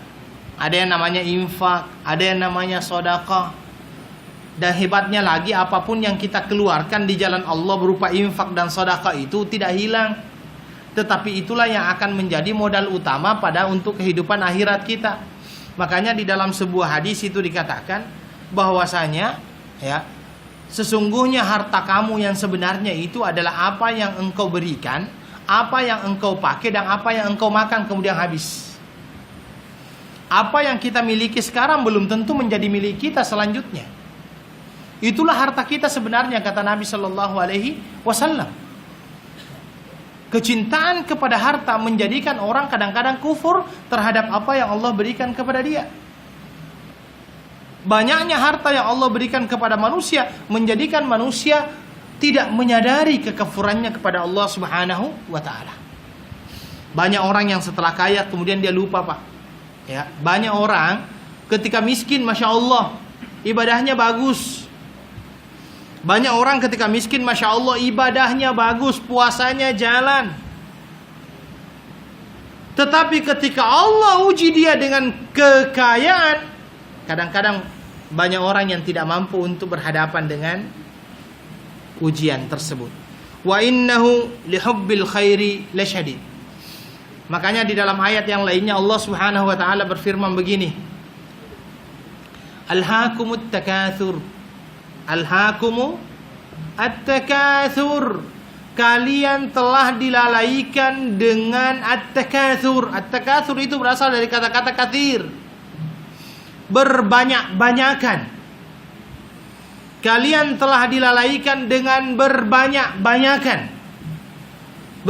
ada yang namanya infak, ada yang namanya sedekah. Dan hebatnya lagi, apapun yang kita keluarkan di jalan Allah berupa infak dan sedekah itu tidak hilang. Tetapi itulah yang akan menjadi modal utama untuk kehidupan akhirat kita. Makanya di dalam sebuah hadis itu dikatakan bahwasanya ya, sesungguhnya harta kamu yang sebenarnya itu adalah apa yang engkau berikan, apa yang engkau pakai, dan apa yang engkau makan kemudian habis. Apa yang kita miliki sekarang belum tentu menjadi milik kita selanjutnya. Itulah harta kita sebenarnya, kata Nabi Shallallahu Alaihi Wasallam. Kecintaan kepada harta menjadikan orang kadang-kadang kufur terhadap apa yang Allah berikan kepada dia. Banyaknya harta yang Allah berikan kepada manusia menjadikan manusia tidak menyadari kekufurannya kepada Allah Subhanahu wa ta'ala. Banyak orang yang setelah kaya kemudian dia lupa, Pak. Ya, banyak orang ketika miskin, Masya Allah, ibadahnya bagus. Banyak orang ketika miskin, Masya Allah, ibadahnya bagus, puasanya jalan. Tetapi ketika Allah uji dia dengan kekayaan, kadang-kadang banyak orang yang tidak mampu untuk berhadapan dengan ujian tersebut. Wa innahu lihubbil khairi lasyadid. Makanya di dalam ayat yang lainnya Allah Subhanahu wa taala berfirman begini. Alhaakumut takatsur. Alhaakumu at-takatsur. Kalian telah dilalaikan dengan at-takatsur. At-takatsur itu berasal dari kata-kata katsir. Berbanyak-banyakan. Kalian telah dilalaikan dengan berbanyak-banyakan.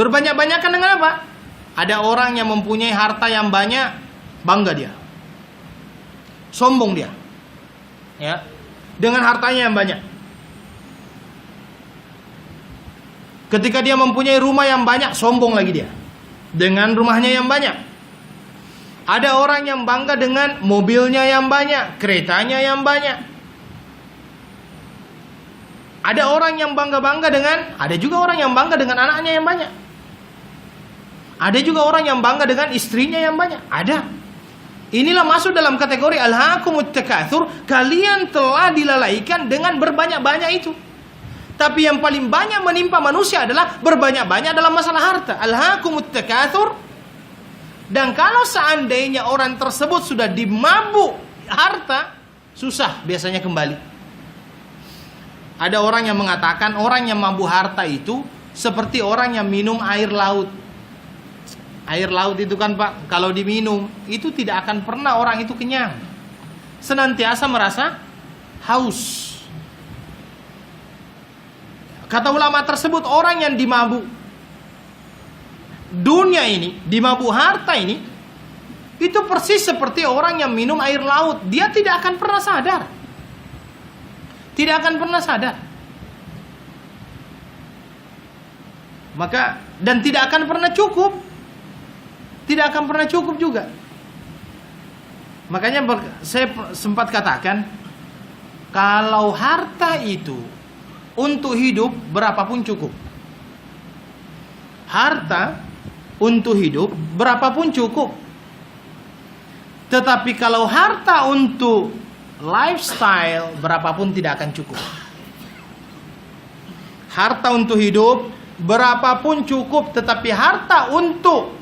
Berbanyak-banyakan dengan apa? Ada orang yang mempunyai harta yang banyak, bangga dia. Sombong dia. Ya. Dengan hartanya yang banyak. Ketika dia mempunyai rumah yang banyak, sombong lagi dia. Dengan rumahnya yang banyak. Ada orang yang bangga dengan mobilnya yang banyak, keretanya yang banyak. Ada orang yang bangga-bangga dengan, ada juga orang yang bangga dengan anaknya yang banyak. Ada juga orang yang bangga dengan istrinya yang banyak. Ada. Inilah masuk dalam kategori alhaakumut takatsur. Kalian telah dilalaikan dengan berbanyak-banyak itu. Tapi yang paling banyak menimpa manusia adalah berbanyak-banyak dalam masalah harta. Alhaakumut takatsur. Dan kalau seandainya orang tersebut sudah dimabuk harta, susah biasanya kembali. Ada orang yang mengatakan orang yang mabuk harta itu seperti orang yang minum air laut. Air laut itu kan, Pak, kalau diminum itu tidak akan pernah orang itu kenyang. Senantiasa merasa haus. Kata ulama tersebut, orang yang dimabuk dunia ini, dimabuk harta ini, itu persis seperti orang yang minum air laut. Dia tidak akan pernah sadar. Tidak akan pernah sadar. Maka, dan tidak akan pernah cukup. Tidak akan pernah cukup juga. Makanya saya sempat katakan, kalau harta itu untuk hidup berapapun cukup. Harta untuk hidup berapapun cukup. Tetapi kalau harta untuk lifestyle berapapun tidak akan cukup. Harta untuk hidup berapapun cukup, tetapi harta untuk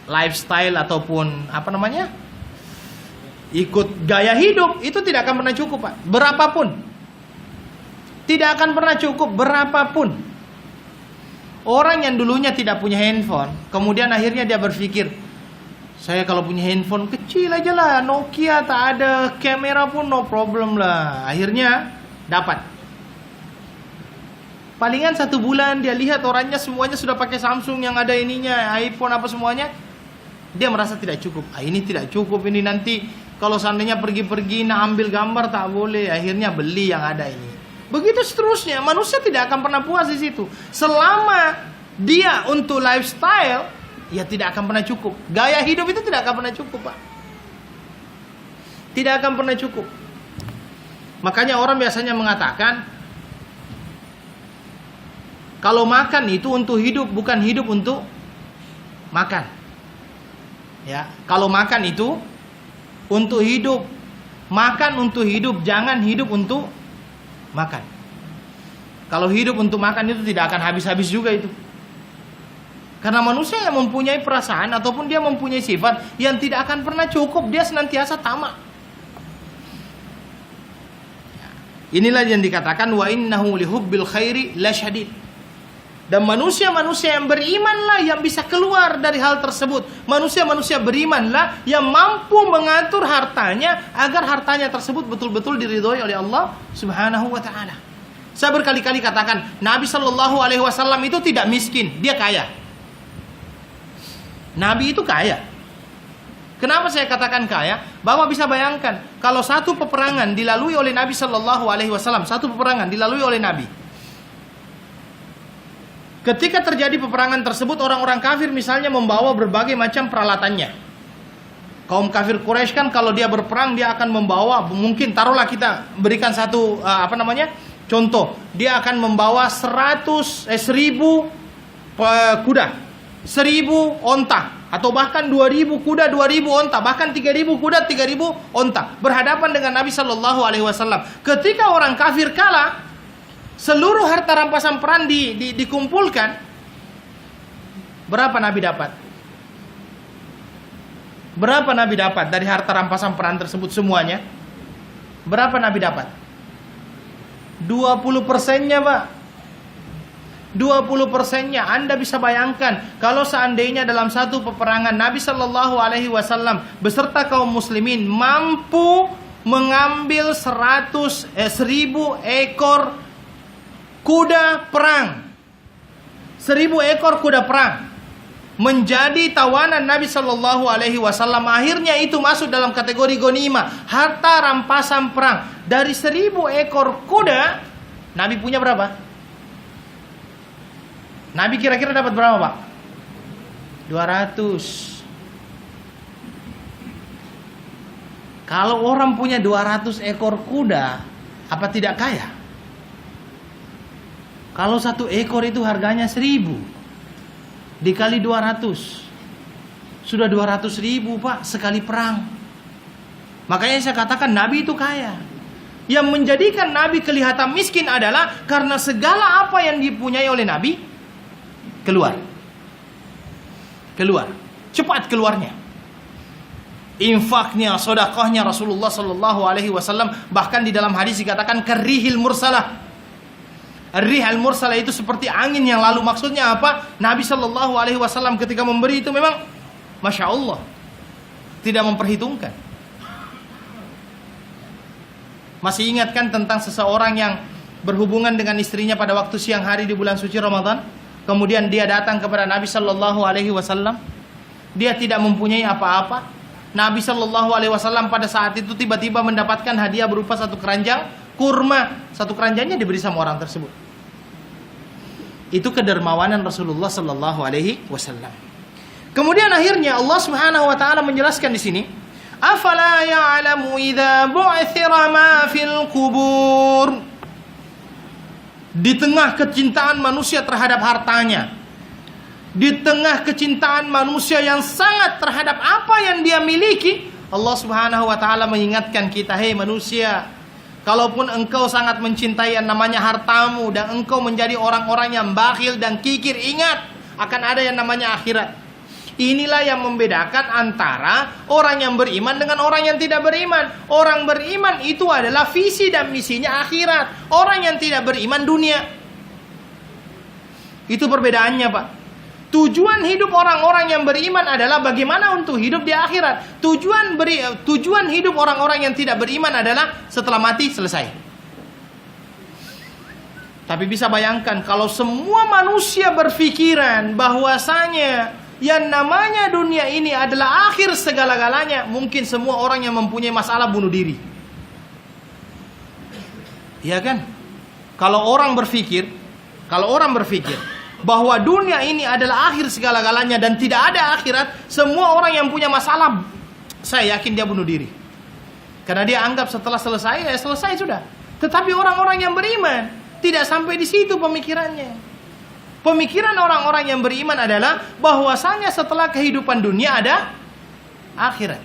lifestyle ataupun ikut gaya hidup itu tidak akan pernah cukup, Pak. Berapapun, tidak akan pernah cukup. Berapapun. Orang yang dulunya tidak punya handphone, kemudian akhirnya dia berpikir, saya kalau punya handphone kecil aja lah, Nokia, tak ada kamera pun no problem lah. Akhirnya dapat. Palingan 1 bulan dia lihat orangnya semuanya sudah pakai Samsung yang ada ininya, iPhone apa semuanya. Dia merasa tidak cukup. Ini tidak cukup, ini nanti kalau seandainya pergi-pergi nak ambil gambar tak boleh. Akhirnya beli yang ada ini. Begitu seterusnya. Manusia tidak akan pernah puas di situ. Selama dia untuk lifestyle, ya tidak akan pernah cukup. Gaya hidup itu tidak akan pernah cukup, Pak. Tidak akan pernah cukup. Makanya orang biasanya mengatakan, kalau makan itu untuk hidup, bukan hidup untuk makan. Ya, kalau makan itu untuk hidup, makan untuk hidup, jangan hidup untuk makan. Kalau hidup untuk makan itu tidak akan habis-habis juga itu. Karena manusia yang mempunyai perasaan ataupun dia mempunyai sifat yang tidak akan pernah cukup, dia senantiasa tamak. Inilah yang dikatakan wa innahu lihubbil khairi lasyadid. Dan manusia-manusia yang berimanlah yang bisa keluar dari hal tersebut. Manusia-manusia berimanlah yang mampu mengatur hartanya agar hartanya tersebut betul-betul diridhoi oleh Allah Subhanahu wa taala. Saya berkali-kali katakan, Nabi sallallahu alaihi wasallam itu tidak miskin, dia kaya. Nabi itu kaya. Kenapa saya katakan kaya? Bapak bisa bayangkan, kalau satu peperangan dilalui oleh Nabi sallallahu alaihi wasallam, satu peperangan dilalui oleh Nabi. Ketika terjadi peperangan tersebut, orang-orang kafir misalnya membawa berbagai macam peralatannya. Kaum kafir Quraisy kan kalau dia berperang dia akan membawa, mungkin taruhlah kita berikan satu contoh, dia akan membawa 1000 kuda, 1000 onta, atau bahkan 2000 kuda, 2000 onta, bahkan 3000 kuda, 3000 onta, berhadapan dengan Nabi Shallallahu Alaihi Wasallam. Ketika orang kafir kalah, seluruh harta rampasan perang dikumpulkan. Berapa Nabi dapat? Berapa Nabi dapat dari harta rampasan perang tersebut semuanya? Berapa Nabi dapat? 20%-nya, Pak. 20%-nya. Anda bisa bayangkan kalau seandainya dalam satu peperangan Nabi Shallallahu Alaihi Wasallam beserta kaum muslimin mampu mengambil 1000 ekor kuda perang, 1000 ekor kuda perang menjadi tawanan Nabi Shallallahu Alaihi Wasallam. Akhirnya itu masuk dalam kategori ghanimah, harta rampasan perang. Dari 1000 ekor kuda, Nabi punya berapa? Nabi kira-kira dapat berapa, Pak? 200. Kalau orang punya 200 ekor kuda, apa tidak kaya? Kalau 1 ekor itu harganya 1000 dikali 200, sudah 200.000, Pak, sekali perang. Makanya saya katakan Nabi itu kaya. Yang menjadikan Nabi kelihatan miskin adalah karena segala apa yang dipunyai oleh Nabi keluar, cepat keluarnya. Infaknya, sedekahnya Rasulullah Sallallahu Alaihi Wasallam, bahkan di dalam hadis dikatakan karihil mursalah. Ar-rih al-mursalah itu seperti angin yang lalu. Maksudnya apa? Nabi Shallallahu Alaihi Wasallam ketika memberi itu memang Masya Allah, tidak memperhitungkan. Masih ingatkan tentang seseorang yang berhubungan dengan istrinya pada waktu siang hari di bulan suci Ramadan. Kemudian dia datang kepada Nabi Shallallahu Alaihi Wasallam. Dia tidak mempunyai apa-apa. Nabi Shallallahu Alaihi Wasallam pada saat itu tiba-tiba mendapatkan hadiah berupa 1 keranjang kurma. 1 keranjangnya diberi sama orang tersebut. Itu kedermawanan Rasulullah Sallallahu Alaihi Wasallam. Kemudian akhirnya Allah Subhanahu Wa Taala menjelaskan di sini, afala ya'lamu idza bu'thira ma fil kubur. Di tengah kecintaan manusia terhadap hartanya, di tengah kecintaan manusia yang sangat terhadap apa yang dia miliki, Allah Subhanahu Wa Taala mengingatkan kita, hei manusia, Kalaupun engkau sangat mencintai yang namanya hartamu dan engkau menjadi orang-orang yang bakhil dan kikir, ingat akan ada yang namanya akhirat. Inilah yang membedakan antara orang yang beriman dengan orang yang tidak beriman. Orang beriman itu adalah visi dan misinya akhirat. Orang yang tidak beriman dunia. Itu perbedaannya, Pak. Tujuan hidup orang-orang yang beriman adalah bagaimana untuk hidup di akhirat. Tujuan hidup orang-orang yang tidak beriman adalah setelah mati selesai. Tapi bisa bayangkan kalau semua manusia berpikiran bahwasanya yang namanya dunia ini adalah akhir segala-galanya, mungkin semua orang yang mempunyai masalah bunuh diri. Iya kan? Kalau orang berpikir bahwa dunia ini adalah akhir segala-galanya dan tidak ada akhirat, semua orang yang punya masalah, saya yakin dia bunuh diri. Karena dia anggap setelah selesai, ya selesai sudah. Tetapi orang-orang yang beriman tidak sampai di situ pemikirannya. Pemikiran orang-orang yang beriman adalah bahwasanya setelah kehidupan dunia ada akhirat.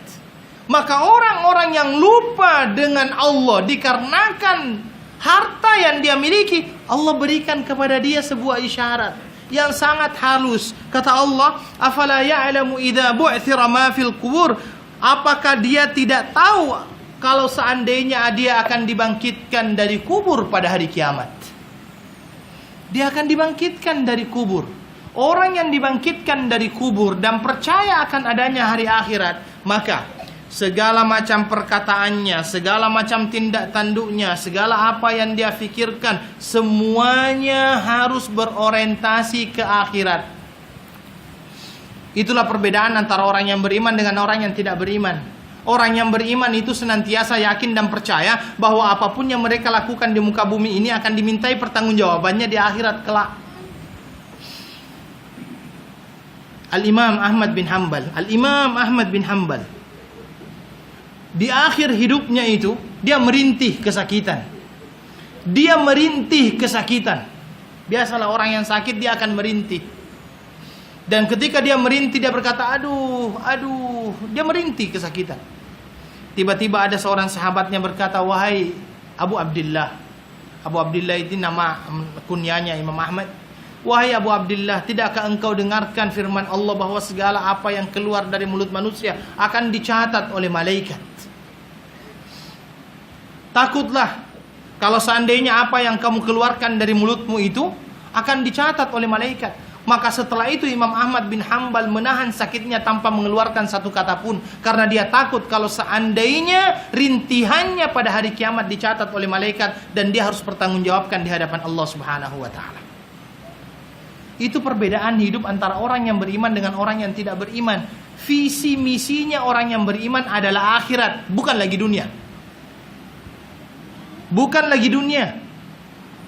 Maka orang-orang yang lupa dengan Allah dikarenakan harta yang dia miliki, Allah berikan kepada dia sebuah isyarat yang sangat halus. Kata Allah, afala ya'lamu idza bu'thira ma fil qubur, apakah dia tidak tahu kalau seandainya dia akan dibangkitkan dari kubur pada hari kiamat. Dia akan dibangkitkan dari kubur. Orang yang dibangkitkan dari kubur dan percaya akan adanya hari akhirat, maka segala macam perkataannya, segala macam tindak tanduknya, segala apa yang dia fikirkan, semuanya harus berorientasi ke akhirat. Itulah perbedaan antara orang yang beriman dengan orang yang tidak beriman. Orang yang beriman itu senantiasa yakin dan percaya bahwa apapun yang mereka lakukan di muka bumi ini akan dimintai pertanggungjawabannya di akhirat kelak. Al-Imam Ahmad bin Hanbal di akhir hidupnya itu dia merintih kesakitan. Biasalah orang yang sakit dia akan merintih. Dan ketika dia merintih dia berkata aduh, dia merintih kesakitan. Tiba-tiba ada seorang sahabatnya berkata, wahai Abu Abdullah. Abu Abdullah itu nama kunyanya Imam Ahmad. Wahai Abu Abdullah, tidakkah engkau dengarkan firman Allah bahwa segala apa yang keluar dari mulut manusia akan dicatat oleh malaikat? Takutlah kalau seandainya apa yang kamu keluarkan dari mulutmu itu akan dicatat oleh malaikat. Maka setelah itu Imam Ahmad bin Hanbal menahan sakitnya tanpa mengeluarkan satu kata pun, karena dia takut kalau seandainya rintihannya pada hari kiamat dicatat oleh malaikat dan dia harus bertanggungjawabkan di hadapan Allah Subhanahu wa taala. Itu perbedaan hidup antara orang yang beriman dengan orang yang tidak beriman. Visi misinya orang yang beriman adalah akhirat, bukan lagi dunia.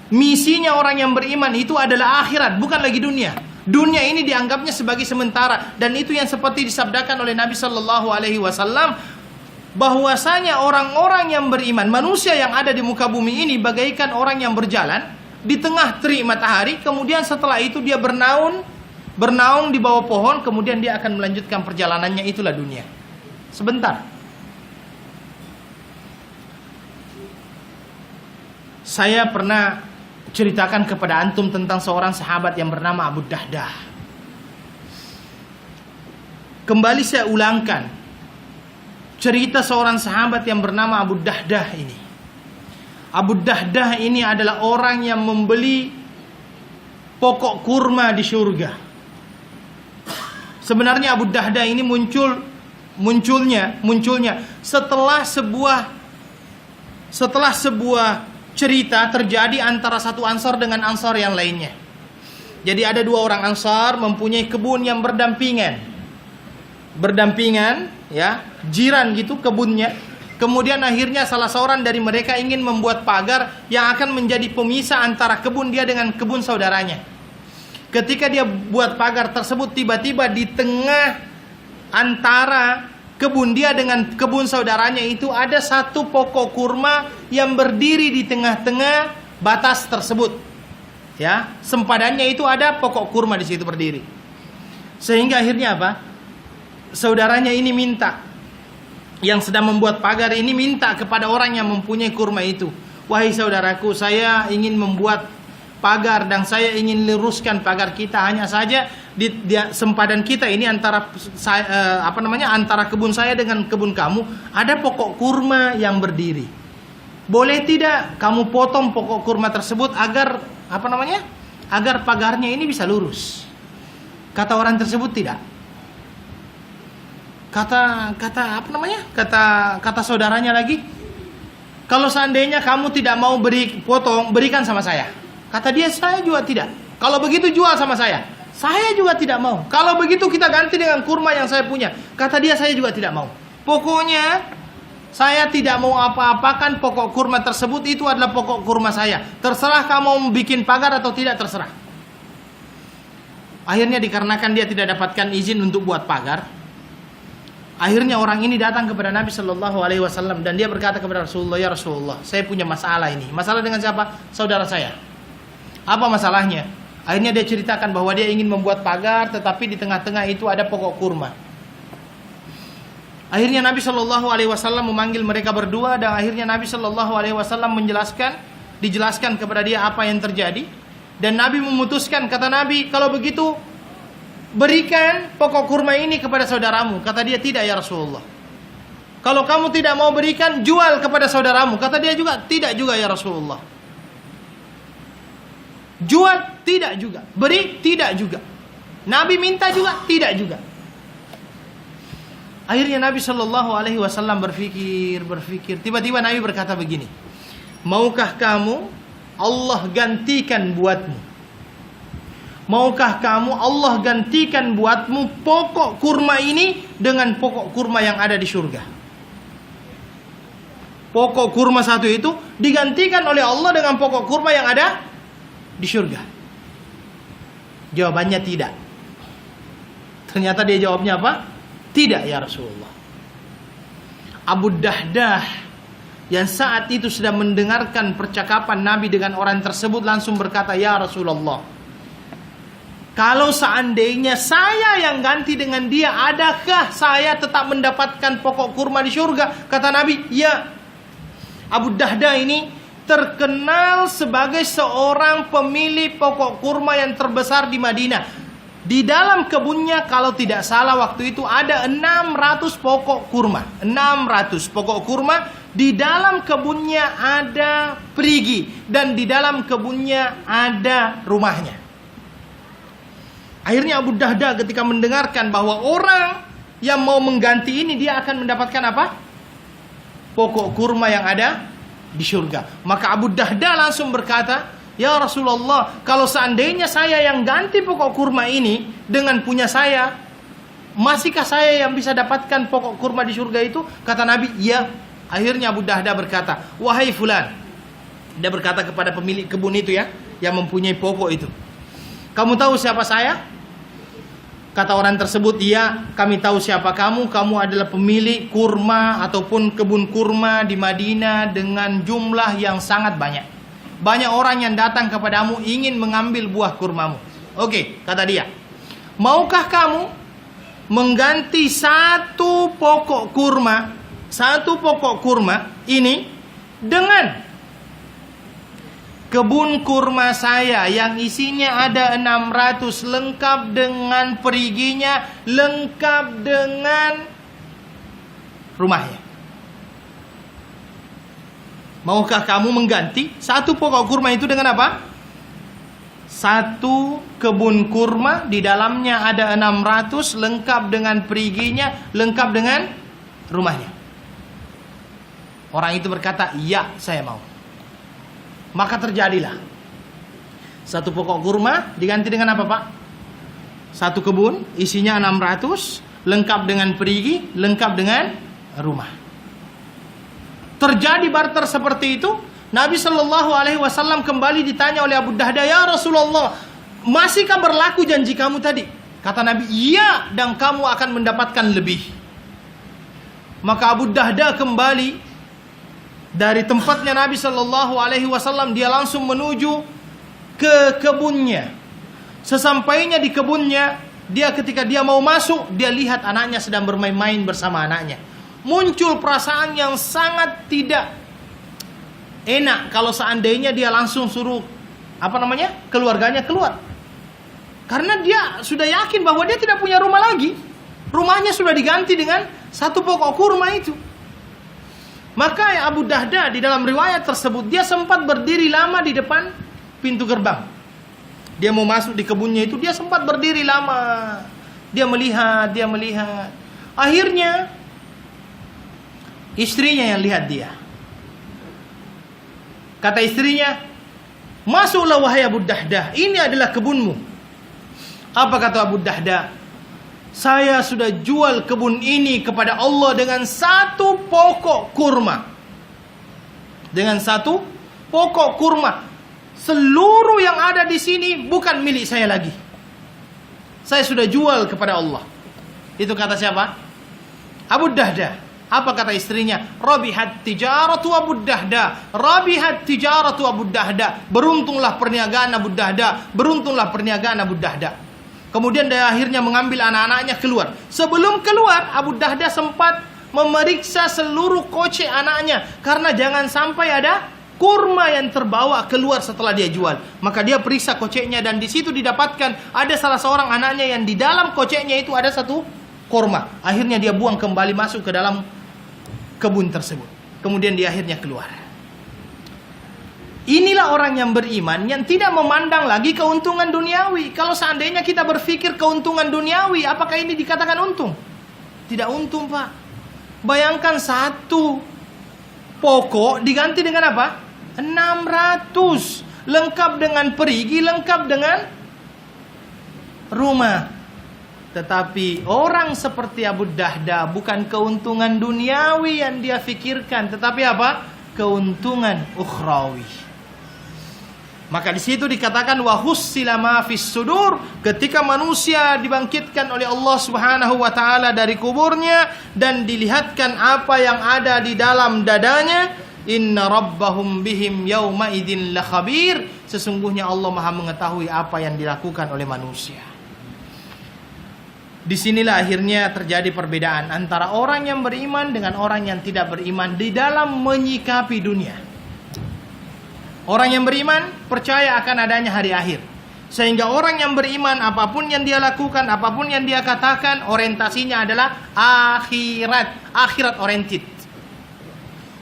Misinya orang yang beriman itu adalah akhirat, bukan lagi dunia. Dunia ini dianggapnya sebagai sementara, dan itu yang seperti disabdakan oleh Nabi Sallallahu Alaihi Wasallam bahwasanya orang-orang yang beriman, manusia yang ada di muka bumi ini bagaikan orang yang berjalan di tengah terik matahari, kemudian setelah itu dia bernaung di bawah pohon, kemudian dia akan melanjutkan perjalanannya. Itulah dunia, sebentar. Saya pernah ceritakan kepada antum tentang seorang sahabat yang bernama Abu Dahdah. Kembali saya ulangkan cerita seorang sahabat yang bernama Abu Dahdah ini. Abu Dahdah ini adalah orang yang membeli pokok kurma di surga. Sebenarnya Abu Dahdah ini munculnya setelah sebuah cerita terjadi antara satu ansor dengan ansor yang lainnya. Jadi ada dua orang ansar mempunyai kebun yang berdampingan, ya, jiran gitu kebunnya. Kemudian akhirnya salah seorang dari mereka ingin membuat pagar yang akan menjadi pemisah antara kebun dia dengan kebun saudaranya. Ketika dia buat pagar tersebut, tiba-tiba di tengah antara kebun dia dengan kebun saudaranya itu ada satu pokok kurma yang berdiri di tengah-tengah batas tersebut. Ya, sempadannya itu ada pokok kurma di situ berdiri. Sehingga akhirnya apa? Saudaranya ini minta, yang sedang membuat pagar ini minta kepada orang yang mempunyai kurma itu, wahai saudaraku, saya ingin membuat pagar dan saya ingin luruskan pagar kita, hanya saja di sempadan kita ini antara antara kebun saya dengan kebun kamu ada pokok kurma yang berdiri. Boleh tidak kamu potong pokok kurma tersebut agar agar pagarnya ini bisa lurus? Kata orang tersebut tidak. Kata saudaranya lagi, kalau seandainya kamu tidak mau berikan sama saya. Kata dia, saya juga tidak. Kalau begitu jual sama saya. Saya juga tidak mau. Kalau begitu kita ganti dengan kurma yang saya punya. Kata dia, saya juga tidak mau. Pokoknya saya tidak mau apa-apakan pokok kurma tersebut, itu adalah pokok kurma saya. Terserah kamu mau bikin pagar atau tidak, terserah. Akhirnya dikarenakan dia tidak dapatkan izin untuk buat pagar, akhirnya orang ini datang kepada Nabi Shallallahu Alaihi Wasallam dan dia berkata kepada Rasulullah, ya Rasulullah, saya punya masalah ini. Masalah dengan siapa? Saudara saya. Apa masalahnya? Akhirnya dia ceritakan bahwa dia ingin membuat pagar, tetapi di tengah-tengah itu ada pokok kurma. Akhirnya Nabi Shallallahu Alaihi Wasallam memanggil mereka berdua dan akhirnya Nabi Shallallahu Alaihi Wasallam dijelaskan kepada dia apa yang terjadi. Dan Nabi memutuskan, kata Nabi, kalau begitu berikan pokok kurma ini kepada saudaramu. Kata dia, tidak ya Rasulullah. Kalau kamu tidak mau berikan, jual kepada saudaramu. Kata dia juga, tidak juga ya Rasulullah. Jual, tidak juga. Beri, tidak juga. Nabi minta juga, tidak juga. Akhirnya Nabi Shallallahu Alaihi Wasallam berpikir. Tiba-tiba Nabi berkata begini, maukah kamu Allah gantikan buatmu? Maukah kamu Allah gantikan buatmu pokok kurma ini dengan pokok kurma yang ada di surga? Pokok kurma satu itu digantikan oleh Allah dengan pokok kurma yang ada di surga. Jawabannya tidak. Ternyata dia jawabnya apa? Tidak ya Rasulullah. Abu Dahdah yang saat itu sedang mendengarkan percakapan Nabi dengan orang tersebut langsung berkata, ya Rasulullah, kalau seandainya saya yang ganti dengan dia, adakah saya tetap mendapatkan pokok kurma di surga? Kata Nabi, ya. Abu Dahdah ini terkenal sebagai seorang pemilik pokok kurma yang terbesar di Madinah. Di dalam kebunnya kalau tidak salah waktu itu ada 600 pokok kurma. 600 pokok kurma. Di dalam kebunnya ada perigi. Dan di dalam kebunnya ada rumahnya. Akhirnya Abu Dahdah ketika mendengarkan bahwa orang yang mau mengganti ini, dia akan mendapatkan apa? Pokok kurma yang ada di surga. Maka Abu Dahdah langsung berkata, ya Rasulullah, kalau seandainya saya yang ganti pokok kurma ini dengan punya saya, masihkah saya yang bisa dapatkan pokok kurma di surga itu? Kata Nabi, ya. Akhirnya Abu Dahdah berkata, wahai fulan. Dia berkata kepada pemilik kebun itu ya, yang mempunyai pokok itu, kamu tahu siapa saya? Kata orang tersebut, iya, kami tahu siapa kamu. Kamu adalah pemilik kurma ataupun kebun kurma di Madinah dengan jumlah yang sangat banyak. Banyak orang yang datang kepadamu ingin mengambil buah kurmamu. Oke, kata dia, maukah kamu mengganti satu pokok kurma ini dengan kebun kurma saya yang isinya ada 600, lengkap dengan periginya, lengkap dengan rumahnya. Maukah kamu mengganti satu pokok kurma itu dengan apa? Satu kebun kurma, di dalamnya ada 600, lengkap dengan periginya, lengkap dengan rumahnya. Orang itu berkata, iya, saya mau. Maka terjadilah satu pokok kurma diganti dengan apa, Pak? Satu kebun isinya 600, lengkap dengan perigi, lengkap dengan rumah. Terjadi barter seperti itu. Nabi Shallallahu Alaihi Wasallam kembali ditanya oleh Abu Dahdah, ya Rasulullah, masihkah berlaku janji kamu tadi? Kata Nabi, iya, dan kamu akan mendapatkan lebih. Maka Abu Dahdah kembali dari tempatnya Nabi Shallallahu Alaihi Wasallam, dia langsung menuju ke kebunnya. Sesampainya di kebunnya, ketika dia mau masuk, dia lihat anaknya sedang bermain-main bersama anaknya. muncul perasaan yang sangat tidak enak kalau seandainya dia langsung suruh keluarganya keluar. Karena dia sudah yakin bahwa dia tidak punya rumah lagi. Rumahnya sudah diganti dengan satu pokok kurma itu. Maka Abu Dahda di dalam riwayat tersebut, dia sempat berdiri lama di depan pintu gerbang. Dia mau masuk di kebunnya itu, dia sempat berdiri lama. Dia melihat. Akhirnya istrinya yang lihat dia. Kata istrinya, "Masuklah wahai Abu Dahda, ini adalah kebunmu." Apa kata Abu Dahda? "Saya sudah jual kebun ini kepada Allah dengan satu pokok kurma." Dengan satu pokok kurma. Seluruh yang ada di sini bukan milik saya lagi. Saya sudah jual kepada Allah. Itu kata siapa? Abu Dahda. Apa kata istrinya? Rabihat tijaratu Abu Dahda. Rabihat tijaratu Abu Dahda. Beruntunglah perniagaan Abu Dahda. Beruntunglah perniagaan Abu Dahda. Kemudian dia akhirnya mengambil anak-anaknya keluar. Sebelum keluar, Abu Dahda sempat memeriksa seluruh koce anaknya. Karena jangan sampai ada kurma yang terbawa keluar setelah dia jual. Maka dia periksa koceknya dan di situ didapatkan ada salah seorang anaknya yang di dalam koceknya itu ada satu kurma. Akhirnya dia buang kembali masuk ke dalam kebun tersebut. Kemudian dia akhirnya keluar. Inilah orang yang beriman yang tidak memandang lagi keuntungan duniawi. Kalau seandainya kita berpikir keuntungan duniawi, apakah ini dikatakan untung? Tidak untung, Pak. Bayangkan satu pokok diganti dengan apa? 600. Lengkap dengan perigi, lengkap dengan rumah. Tetapi orang seperti Abu Dahda bukan keuntungan duniawi yang dia fikirkan, tetapi apa? Keuntungan ukhrawi. Maka di situ dikatakan wa hussila ma fis sudur, ketika manusia dibangkitkan oleh Allah Subhanahu wa taala dari kuburnya dan dilihatkan apa yang ada di dalam dadanya, inna rabbahum bihim yauma idzin lakhabir, sesungguhnya Allah Maha mengetahui apa yang dilakukan oleh manusia. Disinilah akhirnya terjadi perbedaan antara orang yang beriman dengan orang yang tidak beriman di dalam menyikapi dunia. Orang yang beriman percaya akan adanya hari akhir. Sehingga orang yang beriman apapun yang dia lakukan, apapun yang dia katakan, orientasinya adalah akhirat. Akhirat oriented.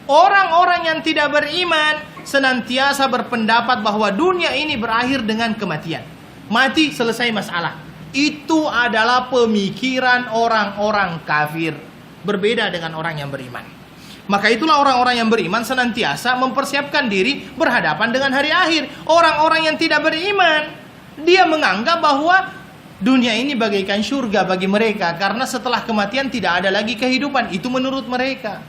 Orang-orang yang tidak beriman senantiasa berpendapat bahwa dunia ini berakhir dengan kematian. Mati, selesai masalah. Itu adalah pemikiran orang-orang kafir. Berbeda dengan orang yang beriman. Maka itulah orang-orang yang beriman senantiasa mempersiapkan diri berhadapan dengan hari akhir. Orang-orang yang tidak beriman, dia menganggap bahwa dunia ini bagaikan surga bagi mereka. Karena setelah kematian tidak ada lagi kehidupan. Itu menurut mereka.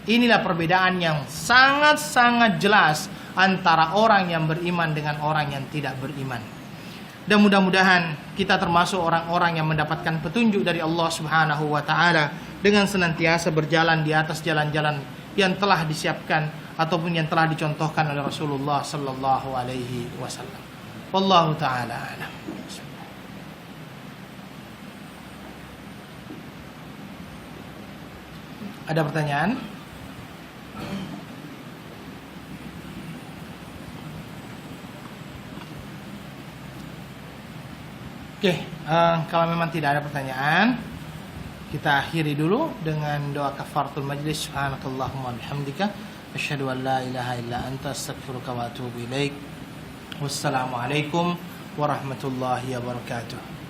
Inilah perbedaan yang sangat-sangat jelas antara orang yang beriman dengan orang yang tidak beriman. Dan mudah-mudahan kita termasuk orang-orang yang mendapatkan petunjuk dari Allah Subhanahu wa taala dengan senantiasa berjalan di atas jalan-jalan yang telah disiapkan ataupun yang telah dicontohkan oleh Rasulullah sallallahu alaihi wasallam. Wallahu taala a'lam. Ada pertanyaan? Oke, kalau memang tidak ada pertanyaan, kita akhiri dulu dengan doa kafaratul majlis. Subhanakallahumma bihamdika asyhadu an la ilaha illa anta astaghfiruka wa atubu ilaik. Wassalamualaikum warahmatullahi wabarakatuh.